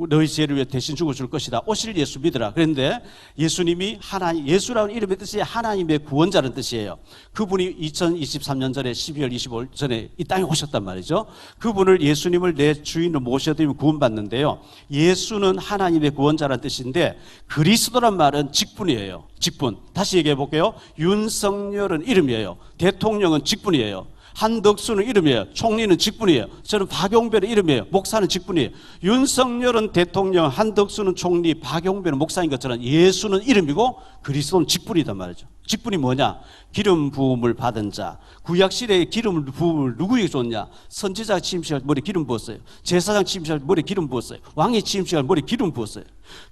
너희 죄를 위해 대신 죽어줄 것이다. 오실 예수 믿으라. 그런데 예수님이 예수라는 이름의 뜻이 하나님의 구원자라는 뜻이에요. 그분이 2023년 전에 12월 25일 전에 이 땅에 오셨단 말이죠. 그분을, 예수님을 내 주인으로 모셔드리면 구원받는데요. 예수는 하나님의 구원자라는 뜻인데, 그리스도란 말은 직분이에요. 직분. 다시 얘기해 볼게요. 윤석열은 이름이에요. 대통령은 직분이에요. 한덕수는 이름이에요. 총리는 직분이에요. 저는 박용배는 이름이에요. 목사는 직분이에요. 윤석열은 대통령, 한덕수는 총리, 박용배는 목사인 것처럼 예수는 이름이고 그리스도는 직분이단 말이죠. 직분이 뭐냐? 기름 부음을 받은 자. 구약시대에 기름 부음을 누구에게 줬냐? 선지자가 취임식할 머리에 기름 부었어요. 제사장 취임식할 머리에 기름 부었어요. 왕이 취임식할 머리에 기름 부었어요.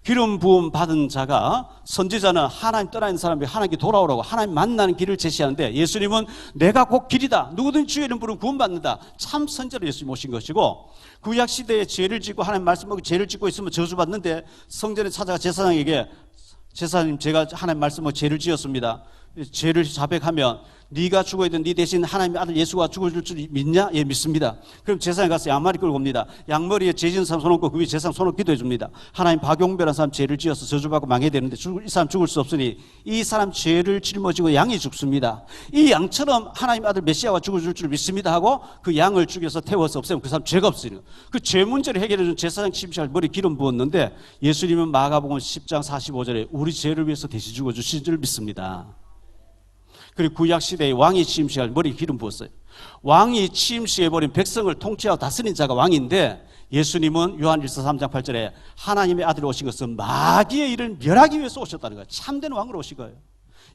기름 부음 받은 자가, 선지자는 하나님 떠나는 사람이 하나님께 돌아오라고 하나님 만나는 길을 제시하는데, 예수님은 내가 곧 길이다. 누구든 주의 이름 부르면 구원받는다. 참 선지자로 예수님 오신 것이고, 구약시대에 죄를 짓고 하나님 말씀하고 죄를 짓고 있으면 저주받는데, 성전에 찾아가 제사장에게, 제사장님 제가 하나님 말씀으로 죄를 지었습니다. 죄를 자백하면 네가 죽어야 네 대신 하나님의 아들 예수가 죽어줄 줄 믿냐? 예, 믿습니다. 그럼 제사장에 가서 양머리 끌고 옵니다. 양머리에 죄 지은 사람 손 얹고 그 위에 제사장 손 얹고 기도해 줍니다. 하나님, 박용배라는 사람 죄를 지어서 저주받고 망해야 되는데 이 사람 죽을 수 없으니 이 사람 죄를 짊어지고 양이 죽습니다. 이 양처럼 하나님의 아들 메시아가 죽어줄 줄 믿습니다 하고 그 양을 죽여서 태워서 없애면 그 사람 죄가 없으니까, 그 죄 문제를 해결해 준 제사장 침식할 머리 기름 부었는데, 예수님은 마가복음 10장 45절에 우리 죄를 위해서 대신 죽어주신 줄 믿습니다. 그리고 구약시대에 왕이 취임식할 머리 기름 부었어요. 왕이 취임식해버린 백성을 통치하고 다스린 자가 왕인데, 예수님은 요한일서 3장 8절에 하나님의 아들이 오신 것은 마귀의 일을 멸하기 위해서 오셨다는 거예요. 참된 왕으로 오신 거예요.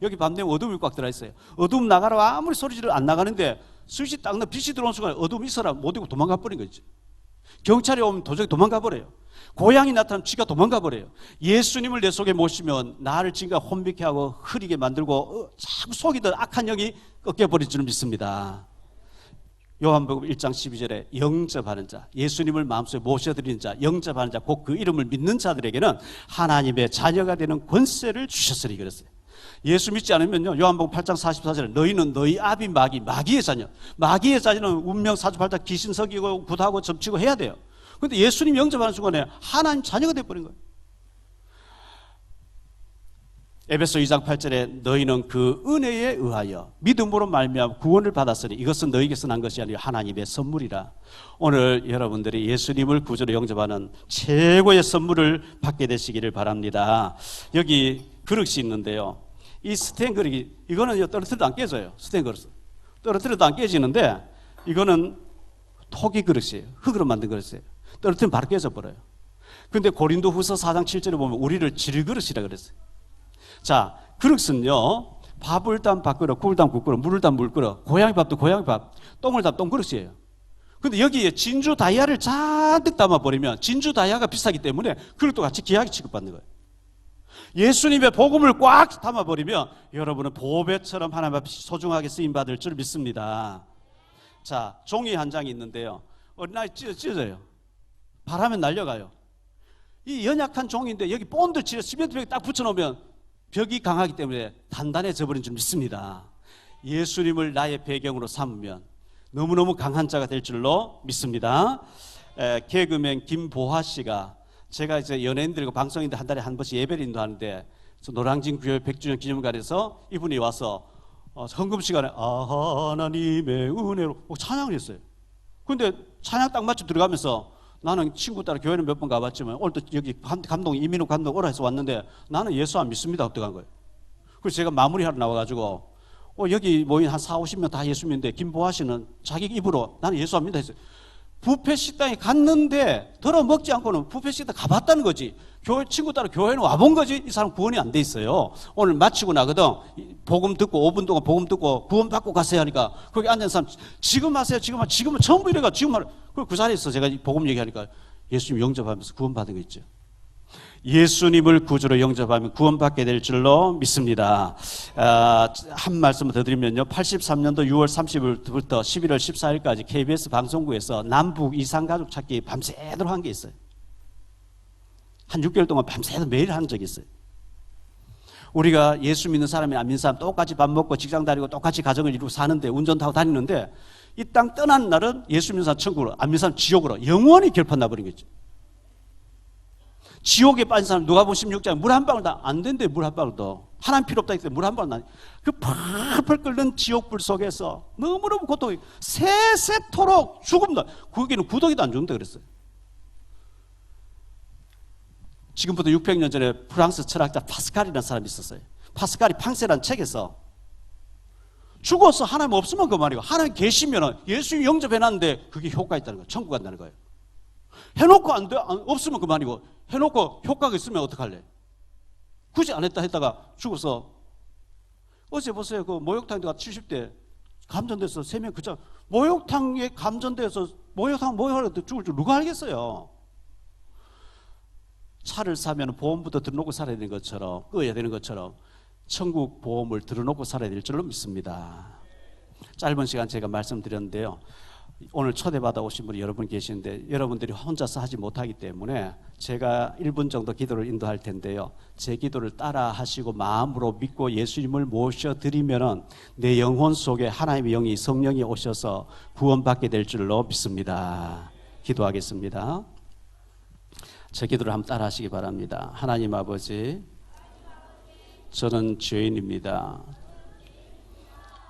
여기 밤 되면 어둠이 꽉 들어있어요. 어둠 나가라 아무리 소리를 안 나가는데, 스위치 딱 넣어 빛이 들어온 순간에 어둠이 있어라 못 이고 도망가 버린 거지. 경찰이 오면 도저히 도망가 버려요. 고향이 나타나면 쥐가 도망가 버려요. 예수님을 내 속에 모시면 나를 지가 혼미케 하고 흐리게 만들고 자꾸 속이던 악한 영이 꺾여버릴 줄 믿습니다. 요한복음 1장 12절에 영접하는 자, 예수님을 마음속에 모셔드리는 자, 영접하는 자, 곧 그 이름을 믿는 자들에게는 하나님의 자녀가 되는 권세를 주셨으니 그랬어요. 예수 믿지 않으면요, 요한복음 8장 44절에 너희는 너희 아비 마귀의 자녀. 마귀의 자녀는 운명 사주팔자 귀신 속이고 굿하고 점치고 해야 돼요. 그런데 예수님 영접하는 순간에 하나님 자녀가 되어버린 거예요. 에베소 2장 8절에 너희는 그 은혜에 의하여 믿음으로 말미암아 구원을 받았으니 이것은 너희에게서 난 것이 아니라 하나님의 선물이라. 오늘 여러분들이 예수님을 구주로 영접하는 최고의 선물을 받게 되시기를 바랍니다. 여기 그릇이 있는데요, 이 스텐 그릇이, 이거는 떨어뜨려도 안 깨져요. 스텐 그릇 떨어뜨려도 안 깨지는데, 이거는 토기 그릇이에요. 흙으로 만든 그릇이에요. 떨어뜨리면 바로 깨져버려요. 그런데 고린도후서 4장 7절에 보면 우리를 질그릇이라 그랬어요. 자, 그릇은요, 밥을 담 밥그릇, 국을 담 국그릇, 물을 담 물그릇, 고양이 밥도 고양이 밥, 똥을 담 똥그릇이에요. 근데 여기에 진주 다이아를 잔뜩 담아버리면, 진주 다이아가 비싸기 때문에 그릇도 같이 귀하게 취급받는 거예요. 예수님의 복음을 꽉 담아버리면 여러분은 보배처럼 하나님 앞에 소중하게 쓰임받을 줄 믿습니다. 자, 종이 한 장이 있는데요, 어린아이 찢어져요. 바람에 날려가요. 이 연약한 종인데 여기 본드 칠해서 시멘트 벽에 딱 붙여놓으면 벽이 강하기 때문에 단단해져 버린 줄 믿습니다. 예수님을 나의 배경으로 삼으면 너무너무 강한 자가 될 줄로 믿습니다. 개그맨 김보하 씨가, 제가 이제 연예인들과 방송인들 한 달에 한 번씩 예배를 인도하는데, 노량진 교회 100주년 기념관에서 이분이 와서 헌금 시간에 하나님의 은혜로 찬양을 했어요. 근데 찬양 딱 맞춰 들어가면서 나는 친구 따라 교회는 몇 번 가봤지만 오늘도 여기 감독 이민호 감독 오라 해서 왔는데 나는 예수 안 믿습니다 어떡한 거예요. 그래서 제가 마무리하러 나와가지고 여기 모인 한 40-50명 다 예수 믿는데 김보아 씨는 자기 입으로 나는 예수 안 믿는다 했어요. 뷔페 식당에 갔는데 들어 먹지 않고는 뷔페 식당 가봤다는 거지. 교회 친구 따라 교회는 와본 거지. 이 사람 구원이 안 돼 있어요. 오늘 마치고 나거든. 복음 듣고 5분 동안 복음 듣고 구원 받고 가세요 하니까 거기 앉은 사람 지금 하세요. 지금은 전부 이래가 지금 하라. 그 자리에서 제가 복음 얘기하니까 예수님 영접하면서 구원 받은 거 있죠. 예수님을 구주로 영접하면 구원받게 될 줄로 믿습니다. 한 말씀 더 드리면요. 83년도 6월 30일부터 11월 14일까지 KBS 방송국에서 남북 이산가족 찾기 밤새도록 한 게 있어요. 한 6개월 동안 밤새도록 매일 한 적이 있어요. 우리가 예수 믿는 사람이 안 믿는 사람 똑같이 밥 먹고 직장 다니고 똑같이 가정을 이루고 사는데 운전 타고 다니는데 이 땅 떠난 날은 예수 믿는 사람 천국으로, 안 믿는 사람 지옥으로 영원히 결판 나버린 거죠. 지옥에 빠진 사람 누가복음 16장에 물 한 방울 다 안 된대. 물 한 방울도 하나님 필요 없다 했을 때 물 한 방울 그 펄펄 끓는 지옥불 속에서 너무너무 고통이 세세토록 죽음다. 거기는 구더기도 안 죽는다 그랬어요. 지금부터 600년 전에 프랑스 철학자 파스칼이라는 사람이 있었어요. 파스칼이 팡세라는 책에서 죽어서 하나님 없으면 그만이고 하나님 계시면 예수님 영접해놨는데 그게 효과 있다는 거예요. 천국 간다는 거예요. 해놓고 안 돼, 없으면 그만이고 해놓고 효과가 있으면 어떡할래? 굳이 안 했다 했다가 죽어서 어제 보세요. 그 목욕탕에다가 70대 감전돼서 3명 그자 목욕탕에 감전돼서 목욕하러 죽을 줄 누가 알겠어요? 차를 사면 보험부터 들어놓고 살아야 되는 것처럼 끄어야 되는 것처럼 천국 보험을 들어놓고 살아야 될 줄로 믿습니다. 짧은 시간 제가 말씀드렸는데요. 오늘 초대받아 오신 분이 여러분 계시는데 여러분들이 혼자서 하지 못하기 때문에 제가 1분 정도 기도를 인도할 텐데요. 제 기도를 따라 하시고 마음으로 믿고 예수님을 모셔드리면 내 영혼 속에 하나님의 영이 성령이 오셔서 구원받게 될 줄로 믿습니다. 기도하겠습니다. 제 기도를 한번 따라 하시기 바랍니다. 하나님 아버지, 저는 죄인입니다.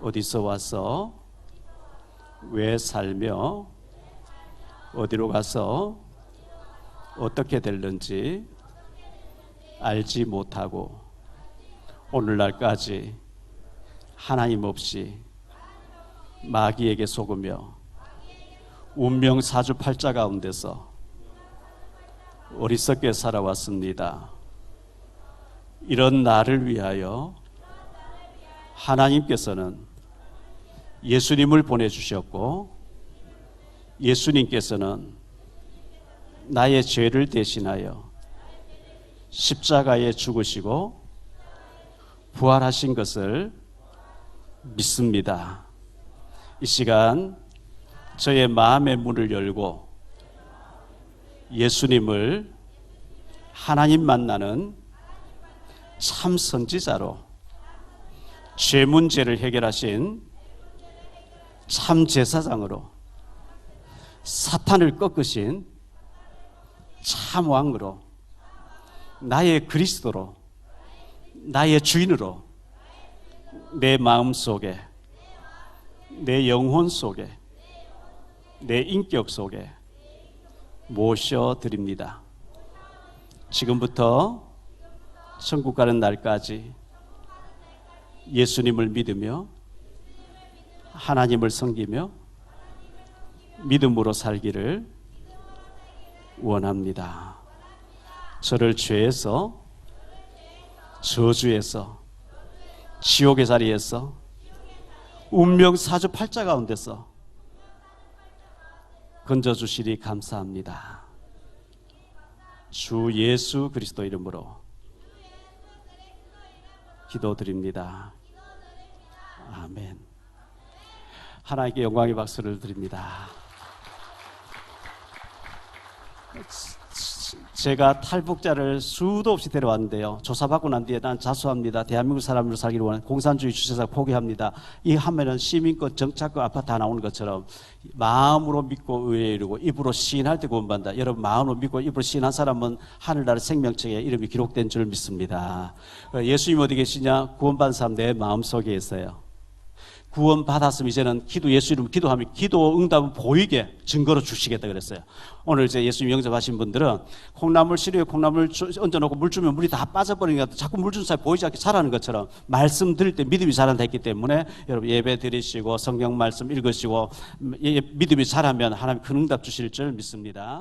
어디서 와서 왜 살며 어디로 가서 어떻게 될는지 알지 못하고 오늘날까지 하나님 없이 마귀에게 속으며 운명 사주팔자 가운데서 어리석게 살아왔습니다. 이런 나를 위하여 하나님께서는 예수님을 보내주셨고 예수님께서는 나의 죄를 대신하여 십자가에 죽으시고 부활하신 것을 믿습니다. 이 시간 저의 마음의 문을 열고 예수님을 하나님 만나는 참 선지자로 죄 문제를 해결하신 참 제사장으로 사탄을 꺾으신 참 왕으로 나의 그리스도로 나의 주인으로 내 마음 속에 내 영혼 속에 내 인격 속에 모셔드립니다. 지금부터 천국 가는 날까지 예수님을 믿으며 하나님을 섬기며 믿음으로 살기를 원합니다. 저를 죄에서 저주에서 지옥의 자리에서 운명 사주팔자 가운데서 건져주시리 감사합니다. 주 예수 그리스도 이름으로 기도드립니다. 아멘. 하나님께 영광의 박수를 드립니다. 제가 탈북자를 수도 없이 데려왔는데요. 조사받고 난 뒤에 난 자수합니다. 대한민국 사람으로 살기를 원하는 공산주의 주체사 포기합니다. 이 하면은 시민권, 정착권, 아파트 다 나오는 것처럼 마음으로 믿고 의에 이르고 입으로 시인할 때 구원받는다. 여러분 마음으로 믿고 입으로 시인한 사람은 하늘나라 생명책에 이름이 기록된 줄 믿습니다. 예수님 어디 계시냐? 구원받은 사람 내 마음속에 있어요. 구원 받았으면 이제는 예수 이름 기도하면 기도 응답은 보이게 증거로 주시겠다 그랬어요. 오늘 이제 예수님 영접하신 분들은 콩나물 시루에 콩나물 얹어놓고 물 주면 물이 다 빠져버리니까 자꾸 물 준 사이 보이지 않게 자라는 것처럼 말씀 드릴 때 믿음이 자란다 했기 때문에 여러분 예배 드리시고 성경 말씀 읽으시고 믿음이 자라면 하나님 큰 응답 주실 줄 믿습니다.